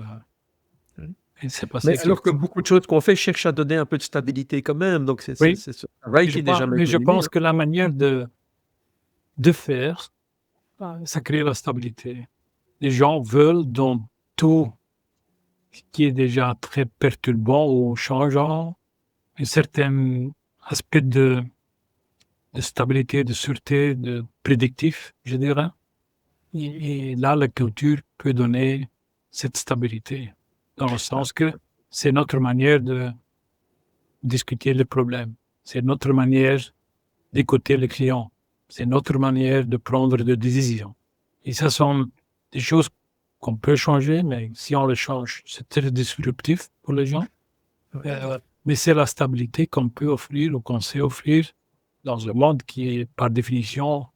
Speaker 1: Ouais.
Speaker 2: et c'est passé
Speaker 1: Mais alors
Speaker 2: quelque
Speaker 1: que beaucoup de choses qu'on fait cherchent à donner un peu de stabilité quand même, donc
Speaker 2: oui,
Speaker 1: c'est ce travail qui n'est jamais
Speaker 2: je
Speaker 1: terminé.
Speaker 2: pense
Speaker 1: Hein.
Speaker 2: que la manière de faire, ça crée la stabilité. Les gens veulent dans tout ce qui est déjà très perturbant ou changeant, un certain aspect de stabilité, de sûreté, de prédictif, je dirais. Et là, la culture peut donner cette stabilité, dans le sens que c'est notre manière de discuter le problème. C'est notre manière d'écouter le client. C'est notre manière de prendre des décisions. Et ça sont des choses qu'on peut changer, mais si on les change, c'est très disruptif pour les gens. Mais c'est la stabilité qu'on peut offrir ou qu'on sait offrir dans un monde qui est, par définition,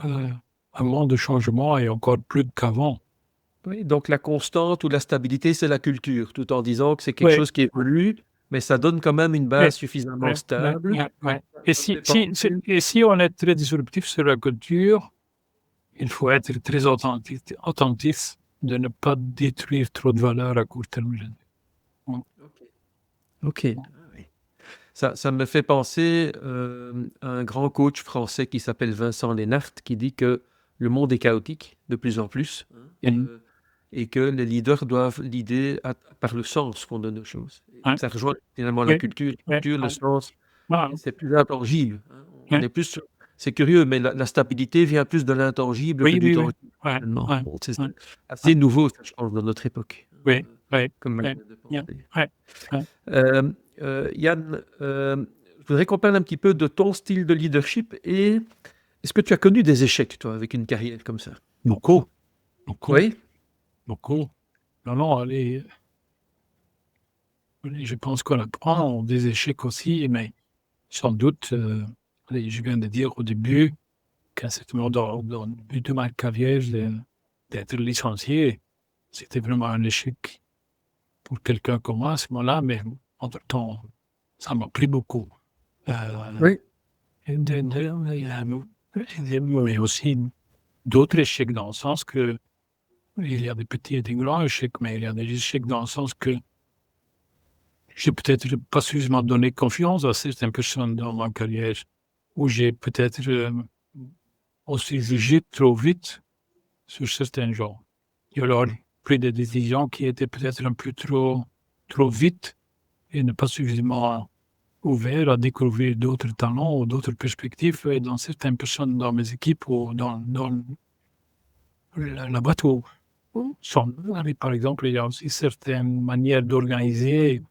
Speaker 2: euh, un monde de changement et encore plus qu'avant.
Speaker 1: Oui, donc la constante ou la stabilité, c'est la culture, tout en disant que c'est quelque
Speaker 2: Oui,
Speaker 1: chose qui évolue, mais ça donne quand même une
Speaker 2: oui,
Speaker 1: base suffisamment
Speaker 2: oui, oui,
Speaker 1: stable.
Speaker 2: oui, oui. Et
Speaker 1: Ça ne dépend plus.
Speaker 2: et si on est très disruptif sur la culture, il faut être très attentif de ne pas détruire trop de valeur à court terme. Mm.
Speaker 1: Ok. Ok. Ah oui. Ça me fait penser à un grand coach français qui s'appelle Vincent Lénart, qui dit que le monde est chaotique de plus en plus. Hein.
Speaker 2: Mm.
Speaker 1: et que les leaders doivent l'idée par le sens qu'on donne aux choses.
Speaker 2: Ouais.
Speaker 1: Ça rejoint finalement la
Speaker 2: Oui,
Speaker 1: culture. La
Speaker 2: oui,
Speaker 1: culture, le
Speaker 2: ouais.
Speaker 1: sens,
Speaker 2: Ah,
Speaker 1: c'est plus intangible. Hein. On
Speaker 2: ouais.
Speaker 1: est plus c'est curieux, mais la stabilité vient plus de l'intangible que
Speaker 2: Oui,
Speaker 1: du
Speaker 2: oui, oui.
Speaker 1: tangible,
Speaker 2: Ouais,
Speaker 1: finalement.
Speaker 2: ouais,
Speaker 1: C'est
Speaker 2: ouais, ouais.
Speaker 1: assez nouveau, ça, je pense, dans notre époque,
Speaker 2: Oui, oui,
Speaker 1: comme
Speaker 2: oui.
Speaker 1: manière de
Speaker 2: Yeah.
Speaker 1: penser.
Speaker 2: Ouais, ouais.
Speaker 1: Yann, je voudrais qu'on parle un petit peu de ton style de leadership et est-ce que tu as connu des échecs, toi, avec une carrière comme ça?
Speaker 2: Beaucoup, beaucoup,
Speaker 1: Oui?
Speaker 2: beaucoup. Non, non, je pense qu'on apprend des échecs aussi, mais sans doute, je viens de dire au début qu'à ce moment dans le début de ma carrière, d'être licencié, c'était vraiment un échec pour quelqu'un comme moi à ce moment-là, mais entre-temps, ça m'a pris beaucoup.
Speaker 1: Oui.
Speaker 2: Mais aussi d'autres échecs dans le sens que il y a des petits et des grands échecs, mais il y a des échecs dans le sens que j'ai peut-être pas suffisamment donné confiance à certaines personnes dans ma carrière, où j'ai peut-être aussi jugé trop vite sur certains gens. Et alors, pris des décisions qui étaient peut-être un peu trop vite et ne pas suffisamment ouvert à découvrir d'autres talents ou d'autres perspectives et dans certaines personnes dans mes équipes ou dans la boîte où sont. Par exemple, il y a aussi certaines manières d'organiser.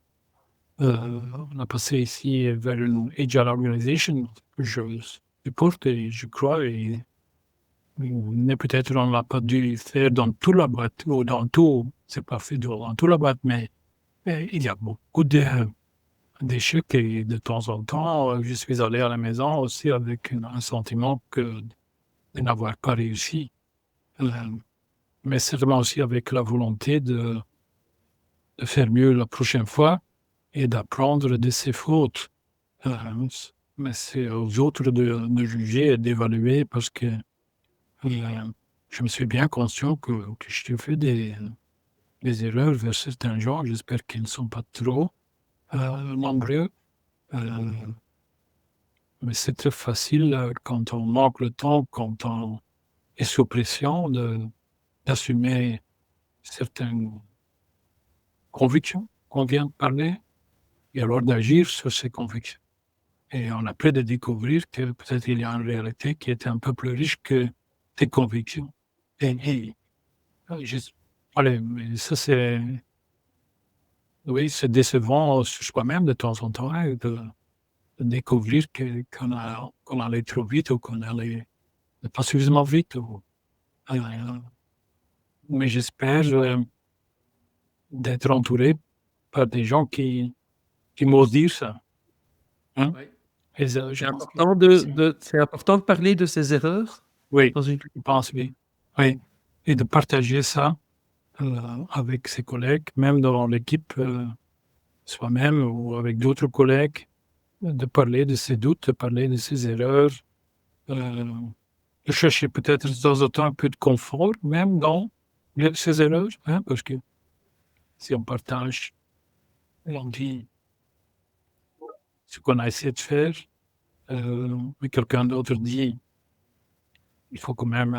Speaker 2: On a passé ici vers une agile organization que je supporte et je crois mais peut-être on n'a pas dû faire dans toute la boîte ou dans tout, c'est pas fait dans toute la boîte, mais il y a beaucoup d'échecs et de temps en temps, je suis allé à la maison aussi avec un sentiment de n'avoir pas réussi. Mais certainement aussi avec la volonté de faire mieux la prochaine fois et d'apprendre de ses fautes. Euh, mais c'est aux autres de juger et d'évaluer parce que je me suis bien conscient que je fais des erreurs vers certains gens. J'espère qu'ils ne sont pas trop nombreux. Euh, Mais c'est très facile quand on manque le temps, quand on est sous pression, d'assumer certaines convictions qu'on vient de parler et alors d'agir sur ces convictions. Et on a pris de découvrir que peut-être il y a une réalité qui est un peu plus riche que tes convictions. Et allez, mais ça c'est, oui, c'est décevant sur soi-même de temps en temps hein, de découvrir qu'on allait trop vite ou qu'on allait pas suffisamment vite. Euh, mais j'espère d'être entouré par des gens qui m'osent dire ça. Hein?
Speaker 1: Oui.
Speaker 2: Et
Speaker 1: C'est
Speaker 2: je pense que
Speaker 1: important c'est important de parler de ses erreurs
Speaker 2: oui,
Speaker 1: dans une
Speaker 2: je pense oui. Oui. Et de partager ça avec ses collègues, même dans l'équipe, soi-même ou avec d'autres collègues, de parler de ses doutes, de parler de ses erreurs, de chercher peut-être de temps en temps un peu de confort, même dans ses erreurs, hein, parce que si on partage, on dit ce qu'on a essayé de faire, mais quelqu'un d'autre dit il faut quand même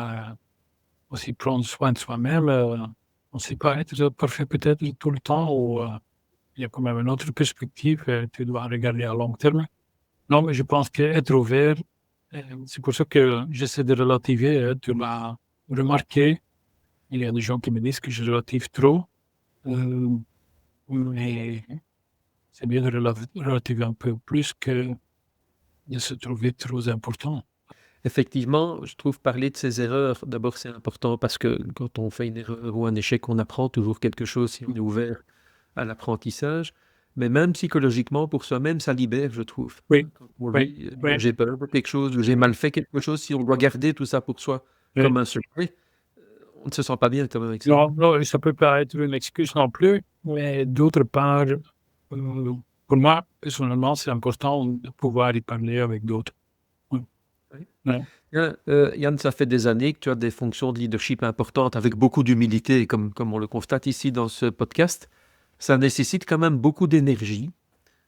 Speaker 2: aussi prendre soin de soi-même. On ne sait pas être parfait peut-être tout le temps, ou il y a quand même une autre perspective, tu dois regarder à long terme. Non, mais je pense qu'être ouvert, c'est pour ça que j'essaie de relativiser. Tu l'as remarqué, il y a des gens qui me disent que je relative trop, mais c'est bien de relativiser un peu plus que de se trouver trop important.
Speaker 1: Effectivement, je trouve parler de ses erreurs, d'abord, c'est important parce que quand on fait une erreur ou un échec, on apprend toujours quelque chose si on est ouvert à l'apprentissage. Mais même psychologiquement, pour soi-même, ça libère, je trouve.
Speaker 2: Oui,
Speaker 1: Quand on
Speaker 2: oui,
Speaker 1: dit,
Speaker 2: oui,
Speaker 1: j'ai peur de quelque chose ou j'ai mal fait quelque chose, si on doit garder tout ça pour soi comme
Speaker 2: oui.
Speaker 1: un secret, on ne se sent pas bien quand même avec ça.
Speaker 2: Non, non, ça peut pas être une excuse non plus, mais d'autre part, pour moi, personnellement, c'est important de pouvoir y parler avec d'autres. Oui.
Speaker 1: Oui.
Speaker 2: Ouais.
Speaker 1: Yann, ça fait des années que tu as des fonctions de leadership importantes avec beaucoup d'humilité, comme on le constate ici dans ce podcast. Ça nécessite quand même beaucoup d'énergie.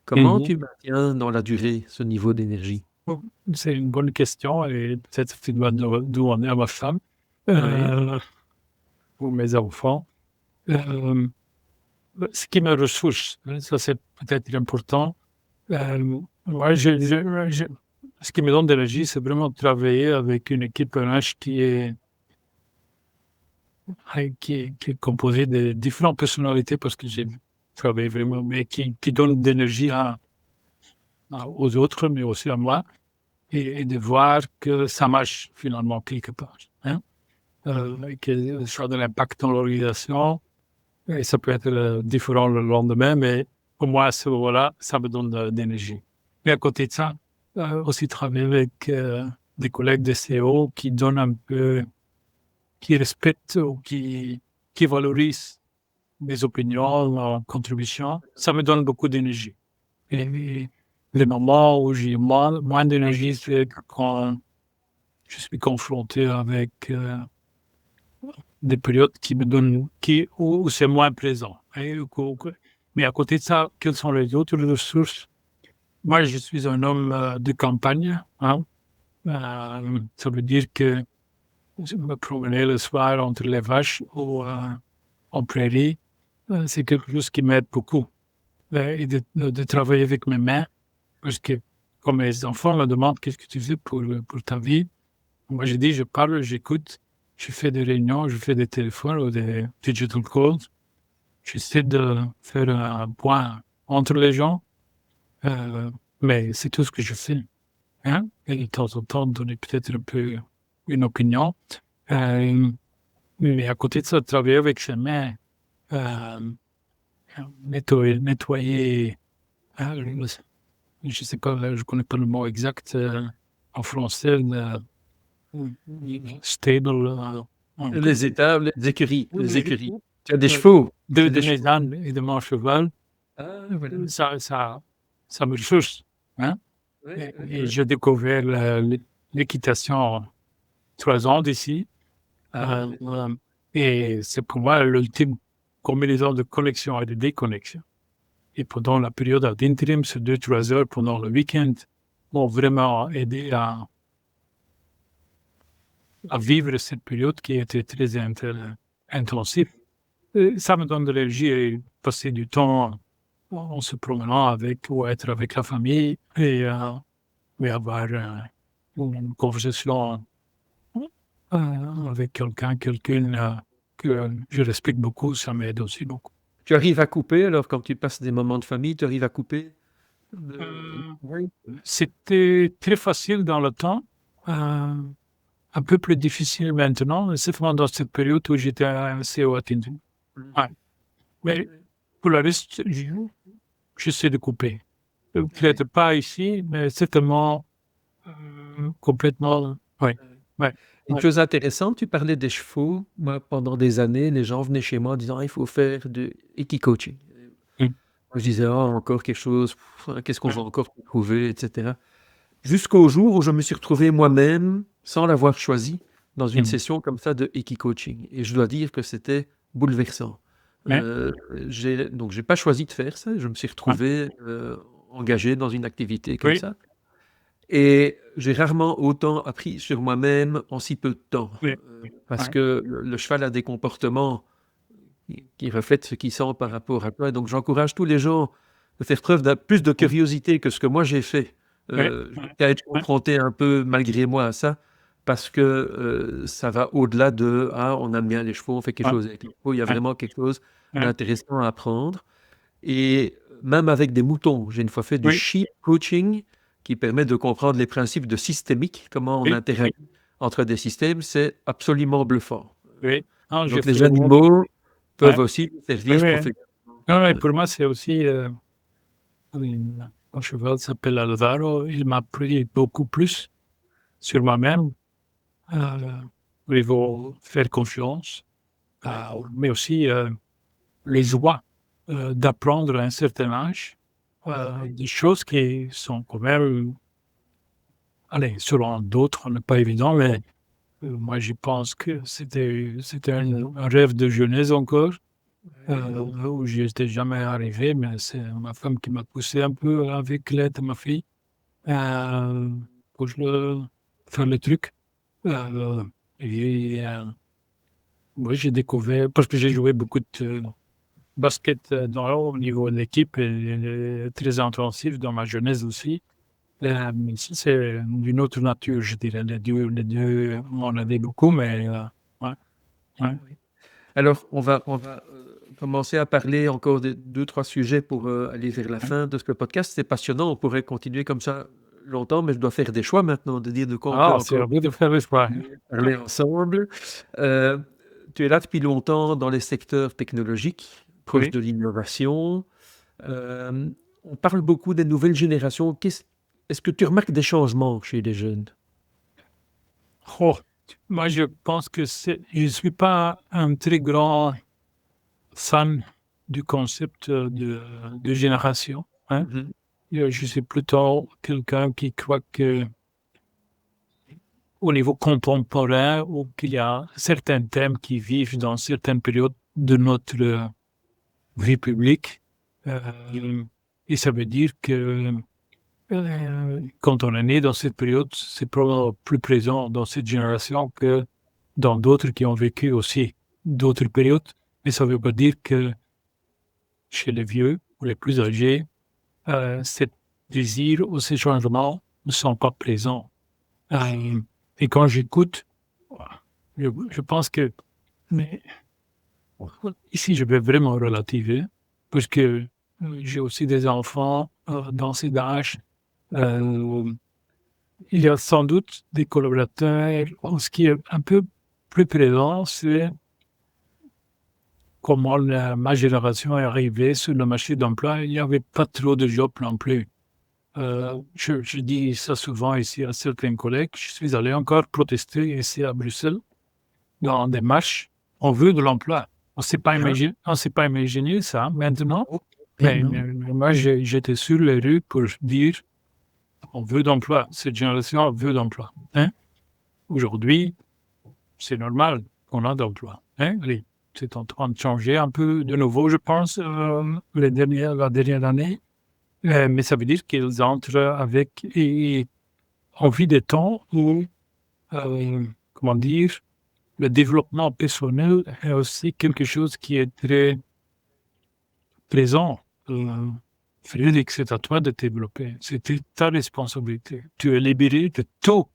Speaker 1: Comment
Speaker 2: Mhm.
Speaker 1: tu maintiens dans la durée ce niveau d'énergie?
Speaker 2: C'est une bonne question et peut-être que tu dois demander à ma femme
Speaker 1: Oui.
Speaker 2: ou mes enfants. Euh, Ce qui me ressource, hein, ça c'est peut-être important. Moi, ce qui me donne de l'énergie, c'est vraiment travailler avec une équipe RH qui est composée de différentes personnalités parce que j'ai travaillé vraiment, mais qui donne de l'énergie aux autres, mais aussi à moi, et de voir que ça marche finalement quelque part. Hein? Que ça a de l'impact dans l'organisation, et ça peut être différent le lendemain, mais pour moi, à ce moment-là, ça me donne de l'énergie. Mais à côté de ça, aussi travailler avec des collègues de CEO qui donnent un peu, qui respectent ou qui valorisent mes opinions, ma contribution, ça me donne beaucoup d'énergie. Et les moments où j'ai moins d'énergie, c'est quand je suis confronté avec des périodes qui me donnent, où c'est moins présent. Mais à côté de ça, quelles sont les autres ressources? Moi, je suis un homme de campagne. Hein. Ça veut dire que je me promener le soir entre les vaches ou en prairie. C'est quelque chose qui m'aide beaucoup. Et de travailler avec mes mains, parce que quand mes enfants me demandent qu'est-ce que tu fais pour ta vie, moi je dis je parle, j'écoute, je fais des réunions, je fais des téléphones ou des digital calls. J'essaie de faire un point entre les gens, euh, mais c'est tout ce que je fais. Hein? Et de temps en temps, donner peut-être un peu une opinion. Euh, mais à côté de ça, travailler avec ses mains, euh, nettoyer je sais pas, je connais pas le mot exact en français, stable,
Speaker 1: Les étables, les écuries,
Speaker 2: oui,
Speaker 1: les
Speaker 2: oui,
Speaker 1: écuries.
Speaker 2: oui.
Speaker 1: Tu as des chevaux.
Speaker 2: de,
Speaker 1: C'est
Speaker 2: de
Speaker 1: des
Speaker 2: mes
Speaker 1: chevaux.
Speaker 2: ânes et de mon cheval,
Speaker 1: Ah, voilà.
Speaker 2: ça me ressource. Hein?
Speaker 1: Ouais, ouais,
Speaker 2: Et
Speaker 1: ouais.
Speaker 2: j'ai découvert l'équitation 3 ans d'ici.
Speaker 1: Ah,
Speaker 2: Et c'est pour moi l'ultime combinaison de connexion et de déconnexion. Et pendant la période d'intérim, ces 2-3 heures pendant le week-end m'ont vraiment aidé à vivre cette période qui était très intensive. Et ça me donne de l'énergie et passer du temps en se promenant avec ou être avec la famille et avoir une conversation avec quelqu'un que je respecte beaucoup, ça m'aide aussi beaucoup.
Speaker 1: tu arrives à couper, alors, quand tu passes des moments de famille, tu arrives à couper?
Speaker 2: Oui. C'était très facile dans le temps, un peu plus difficile maintenant, c'est vraiment dans cette période où j'étais assez haut attendu. Ouais. Mais pour le reste, j'essaie de couper. Peut-être pas ici, mais certainement complètement. Oui. Ouais.
Speaker 1: Une chose intéressante, tu parlais des chevaux. Moi, pendant des années, les gens venaient chez moi en disant, il faut faire de équicoaching.
Speaker 2: Mm.
Speaker 1: Moi, je disais, ah, encore quelque chose, qu'est-ce qu'on va encore trouver, etc. Jusqu'au jour où je me suis retrouvé moi-même, sans l'avoir choisi, dans une
Speaker 2: Mm.
Speaker 1: session comme ça de équicoaching. Et je dois dire que c'était bouleversant.
Speaker 2: Ouais.
Speaker 1: Donc, j'ai pas choisi de faire ça. Je me suis
Speaker 2: Ouais.
Speaker 1: retrouvé engagé dans une activité comme
Speaker 2: Oui.
Speaker 1: ça. Et j'ai rarement autant appris sur moi-même en si peu de temps.
Speaker 2: Oui.
Speaker 1: Parce
Speaker 2: Ouais.
Speaker 1: que le cheval a des comportements qui reflètent ce qu'il sent par rapport à toi. Donc j'encourage tous les gens de faire preuve de plus de curiosité que ce que moi j'ai fait.
Speaker 2: Ouais.
Speaker 1: J'ai à être
Speaker 2: Ouais.
Speaker 1: confronté un peu malgré moi à ça, parce que ça va au-delà de ah, on aime bien les chevaux, on fait quelque
Speaker 2: Ouais.
Speaker 1: chose avec les chevaux. Il y a
Speaker 2: Ouais.
Speaker 1: vraiment quelque chose
Speaker 2: Ouais.
Speaker 1: d'intéressant à apprendre. Et même avec des moutons, j'ai une fois fait du
Speaker 2: Oui.
Speaker 1: sheep coaching qui permet de comprendre les principes de systémique, comment on
Speaker 2: Oui.
Speaker 1: interagit entre des systèmes. C'est absolument bluffant.
Speaker 2: Oui. Non, j'ai
Speaker 1: Donc les
Speaker 2: fait.
Speaker 1: animaux peuvent
Speaker 2: Ouais.
Speaker 1: aussi
Speaker 2: Oui,
Speaker 1: servir
Speaker 2: oui.
Speaker 1: professionnellement.
Speaker 2: Non, mais pour moi, c'est aussi un cheval s'appelle Alvaro. Il m'a appris beaucoup plus sur moi-même. Il faut faire confiance, mais aussi les joies d'apprendre à un certain âge des choses qui sont quand même, allez, selon d'autres, n'est pas évident, mais moi, je pense que c'était un rêve de jeunesse encore, où je n'étais jamais arrivé, mais c'est ma femme qui m'a poussé un peu avec l'aide de ma fille euh, pour faire le truc. Euh, et, moi, j'ai découvert, parce que j'ai joué beaucoup de basket au niveau de l'équipe et très intensif dans ma jeunesse aussi. Mais ici, c'est d'une autre nature, je dirais. Les deux, on en avait beaucoup, mais ouais, ouais.
Speaker 1: Oui. Alors, on va commencer à parler encore de deux, trois sujets pour aller vers la fin de ce podcast. C'est passionnant, on pourrait continuer comme ça longtemps, mais je dois faire des choix maintenant, de dire de quoi on peut
Speaker 2: Ah, c'est à
Speaker 1: encore
Speaker 2: vous de faire le choix.
Speaker 1: parler ensemble. Euh, Tu es là depuis longtemps dans les secteurs technologiques, proche
Speaker 2: Oui.
Speaker 1: de l'innovation. Euh, on parle beaucoup des nouvelles générations. Est-ce que tu remarques des changements chez les jeunes?
Speaker 2: Oh, moi, je pense que je ne suis pas un très grand fan du concept de génération. Hein.
Speaker 1: Mhm.
Speaker 2: Je suis plutôt quelqu'un qui croit que au niveau contemporain, ou qu'il y a certains thèmes qui vivent dans certaines périodes de notre vie publique. Et ça veut dire que quand on est né dans cette période, c'est probablement plus présent dans cette génération que dans d'autres qui ont vécu aussi d'autres périodes. Mais ça ne veut pas dire que chez les vieux ou les plus âgés, ce désir ou ces changements ne sont pas présents. Et quand j'écoute, je pense que, mais ici, je vais vraiment relativiser, parce que j'ai aussi des enfants dans cet âge. Il y a sans doute des collaborateurs. Ce qui est un peu plus présent, c'est comment ma génération est arrivée sur le marché d'emploi. Il n'y avait pas trop de jobs non plus. Je dis ça souvent ici à certains collègues. Je suis allé encore protester ici à Bruxelles dans des marches. On veut de l'emploi. On ne s'est pas imaginé ça maintenant. Mais moi, j'étais sur les rues pour dire on veut d'emploi. Cette génération veut d'emploi. Hein? Aujourd'hui, c'est normal qu'on a d'emploi. Hein? Allez, c'est en train de changer un peu de nouveau, je pense, la dernière année. Mais ça veut dire qu'ils entrent avec et on vit des temps où, comment dire, le développement personnel est aussi quelque chose qui est très présent. Frédéric, c'est à toi de développer. C'était ta responsabilité. Tu es libéré de tout.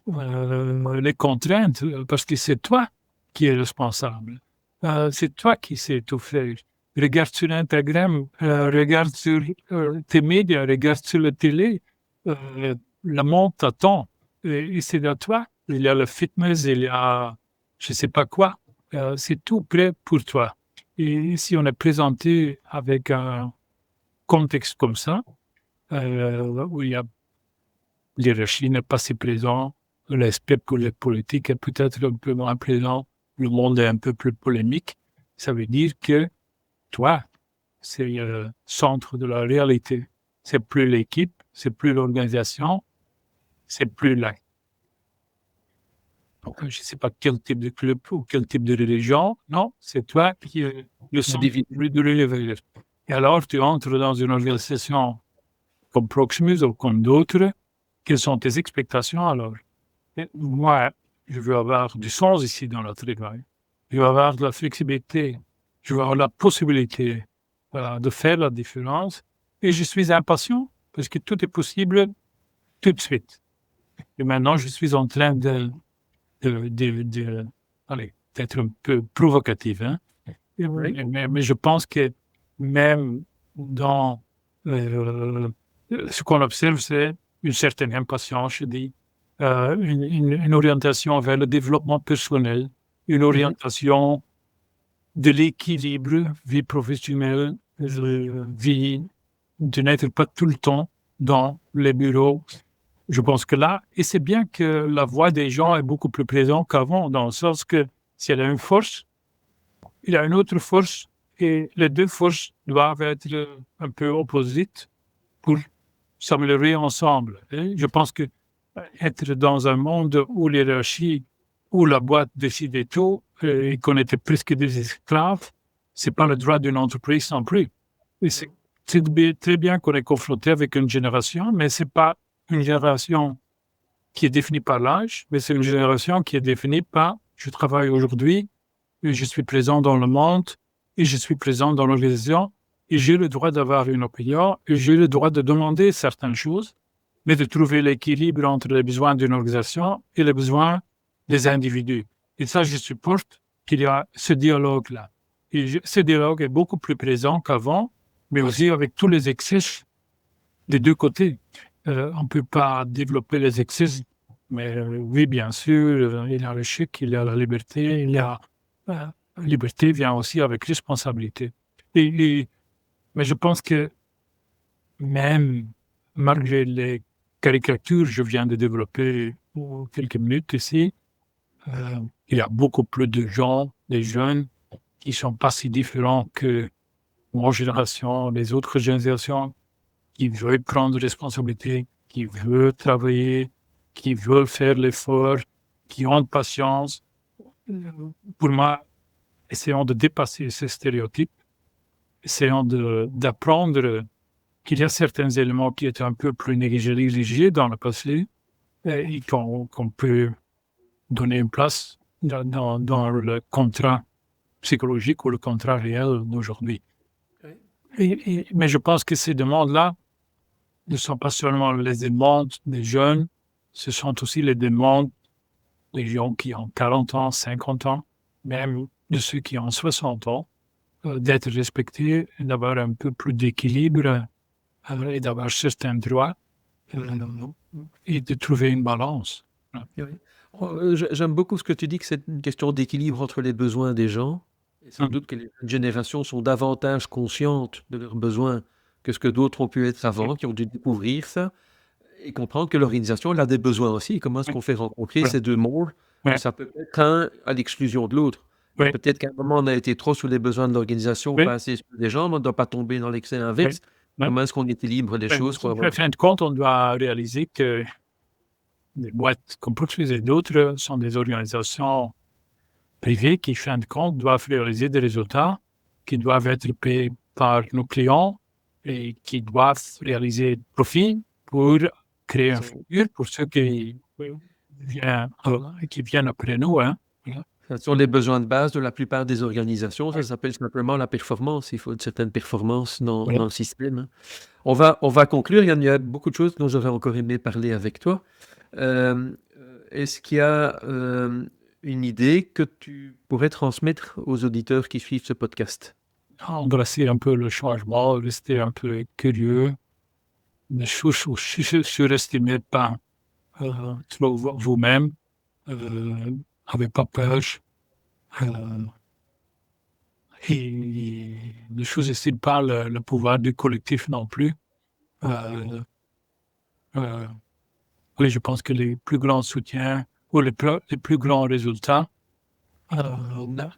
Speaker 2: Les contraintes, parce que c'est toi qui es responsable. C'est toi qui sais tout faire. Regarde sur Instagram, regarde sur tes médias, regarde sur la télé. Le monde t'attend. Et c'est à toi. Il y a le fitness, il y a je ne sais pas quoi. C'est tout prêt pour toi. Et si on est présenté avec un contexte comme ça, où il y a l'hierarchie n'est pas si présent, l'aspect pour les politiques est peut-être un peu moins présent, le monde est un peu plus polémique, ça veut dire que toi, c'est le centre de la réalité. C'est plus l'équipe, c'est plus l'organisation, c'est plus la... Donc, je ne sais pas quel type de club ou quel type de religion, non, c'est toi qui es le centre de l'univers. Et alors, tu entres dans une organisation comme Proximus ou comme d'autres. Quelles sont tes expectations alors? Et moi, je veux avoir du sens ici dans le travail. Je veux avoir de la flexibilité. Je veux avoir la possibilité de faire la différence. Et je suis impatient parce que tout est possible tout de suite. Et maintenant, je suis en train allez, d'être un peu provocatif. Hein? Mais je pense que même dans ce qu'on observe, c'est une certaine impatience, je dis, une orientation vers le développement personnel, une orientation de l'équilibre, vie professionnelle, vie, de n'être pas tout le temps dans les bureaux. Je pense que là, et c'est bien que la voix des gens est beaucoup plus présente qu'avant, dans le sens que s'il y a une force, il y a une autre force, et les deux forces doivent être un peu opposites pour s'améliorer ensemble. Et je pense que être dans un monde où l'hierarchie, où la boîte décidait tout, et qu'on était presque des esclaves, c'est pas le droit d'une entreprise non plus. Et c'est très bien qu'on est confronté avec une génération, mais c'est pas une génération qui est définie par l'âge, mais c'est une génération qui est définie par je travaille aujourd'hui et je suis présent dans le monde, et je suis présent dans l'organisation, et j'ai le droit d'avoir une opinion, et j'ai le droit de demander certaines choses, mais de trouver l'équilibre entre les besoins d'une organisation et les besoins des individus. Et ça, je supporte qu'il y a ce dialogue-là. Et ce dialogue est beaucoup plus présent qu'avant, mais aussi avec tous les excès des deux côtés. On ne peut pas développer les excès, mais oui, bien sûr, il y a le chic, il y a la liberté, la liberté vient aussi avec responsabilité. Mais je pense que même malgré les caricatures que je viens de développer pour quelques minutes ici, il y a beaucoup plus de gens, des jeunes, qui ne sont pas si différents que mon génération, les autres générations, qui veulent prendre responsabilité, qui veulent travailler, qui veulent faire l'effort, qui ont de patience. Pour moi, essayons de dépasser ces stéréotypes, essayons d'apprendre qu'il y a certains éléments qui étaient un peu plus négligés dans le passé et qu'on peut donner une place dans le contrat psychologique ou le contrat réel d'aujourd'hui. Mais je pense que ces demandes-là ne sont pas seulement les demandes des jeunes, ce sont aussi les demandes des gens qui ont 40 ans, 50 ans, même de ceux qui ont 60 ans, d'être respectés, d'avoir un peu plus d'équilibre et d'avoir certains droits et de trouver une balance.
Speaker 1: Oui. J'aime beaucoup ce que tu dis, que c'est une question d'équilibre entre les besoins des gens. Et sans doute que les jeunes générations sont davantage conscientes de leurs besoins que ce que d'autres ont pu être avant, qui ont dû découvrir ça et comprendre que l'organisation elle a des besoins aussi. Comment est-ce qu'on fait rencontrer ces deux mondes? Ça peut être un à l'exclusion de l'autre. Peut-être qu'à un moment, on a été trop sur les besoins de l'organisation, pas assez sur les gens, mais on ne doit pas tomber dans l'excès inverse. Comment est-ce qu'on équilibre les choses?
Speaker 2: En fin de compte, on doit réaliser que les boîtes comme Proximus et d'autres sont des organisations privées qui, fin de compte, doivent réaliser des résultats qui doivent être payés par nos clients et qui doivent réaliser profit pour créer un futur pour ceux qui viennent après nous.
Speaker 1: Ce sont les besoins de base de la plupart des organisations. Ça s'appelle simplement la performance. Il faut une certaine performance dans le système. On va conclure. Il y a beaucoup de choses dont j'aurais encore aimé parler avec toi. Est-ce qu'il y a une idée que tu pourrais transmettre aux auditeurs qui suivent ce podcast?
Speaker 2: Embrasser un peu le changement, rester un peu curieux, ne surestimez pas trop vous-même, n'avez pas peur, et ne sous-estime pas le pouvoir du collectif non plus. Oui, je pense que les plus grands soutiens ou les plus grands résultats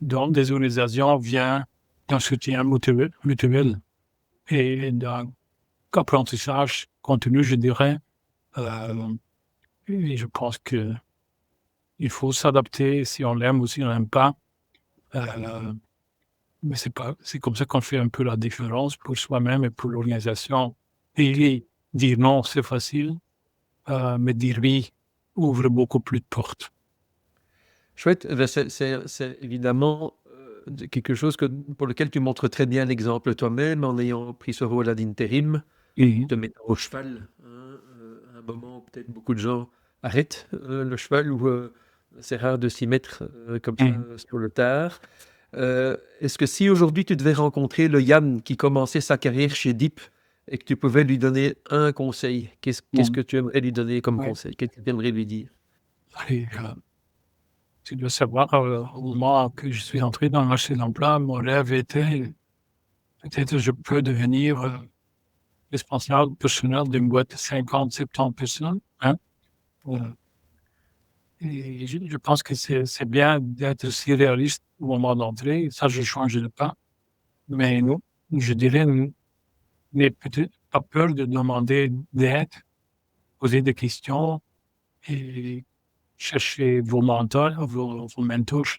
Speaker 2: dans des organisations viennent d'un soutien mutuel et d'un apprentissage continu, je dirais. Et je pense que il faut s'adapter si on l'aime ou si on l'aime pas. Mais c'est comme ça qu'on fait un peu la différence pour soi-même et pour l'organisation. Et dire non, c'est facile, mais dire oui ouvre beaucoup plus de portes.
Speaker 1: Chouette. C'est évidemment quelque chose pour lequel tu montres très bien l'exemple toi-même en ayant pris ce rôle d'intérim, te mettant au cheval. À un moment où peut-être beaucoup de gens arrêtent le cheval ou c'est rare de s'y mettre comme ça sur le tard. Est-ce que si aujourd'hui tu devais rencontrer le Yann qui commençait sa carrière chez Deep et que tu pouvais lui donner un conseil, qu'est-ce que tu aimerais lui donner comme conseil? Qu'est-ce que tu aimerais lui dire?
Speaker 2: Allez, tu dois savoir, au moment que je suis entré dans le marché de l'emploi, mon rêve était peut-être je peux devenir responsable personnel d'une boîte de 50, 70 personnes. Et je pense que c'est bien d'être si réaliste au moment d'entrer. Ça, je ne changerai pas. Mais non, je dirais, n'ayez peut-être pas peur de demander d'aide, poser des questions et chercher vos mentors, vos mentors.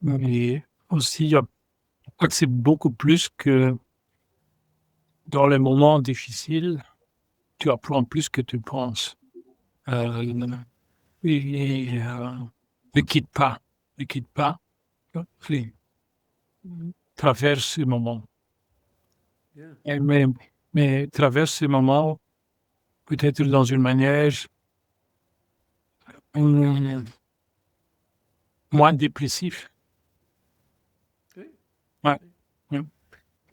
Speaker 2: Mais aussi, je crois que c'est beaucoup plus que dans les moments difficiles, tu apprends plus que tu penses. ne quitte pas, et traverse ce moment. Et mais traverse ce moment peut-être dans une manière moins dépressive. Ouais.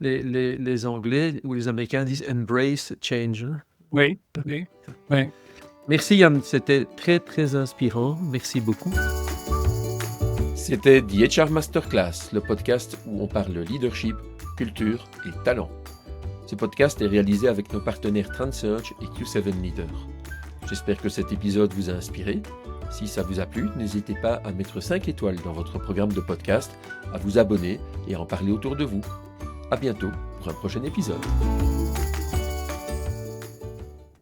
Speaker 1: Les Anglais ou les Américains disent embrace change.
Speaker 2: Oui.
Speaker 1: Merci Yann, c'était très très inspirant. Merci beaucoup. C'était The HR Masterclass, le podcast où on parle leadership, culture et talent. Ce podcast est réalisé avec nos partenaires TrendSearch et Q7 Leader. J'espère que cet épisode vous a inspiré. Si ça vous a plu, n'hésitez pas à mettre 5 étoiles dans votre programme de podcast, à vous abonner et à en parler autour de vous. À bientôt pour un prochain épisode.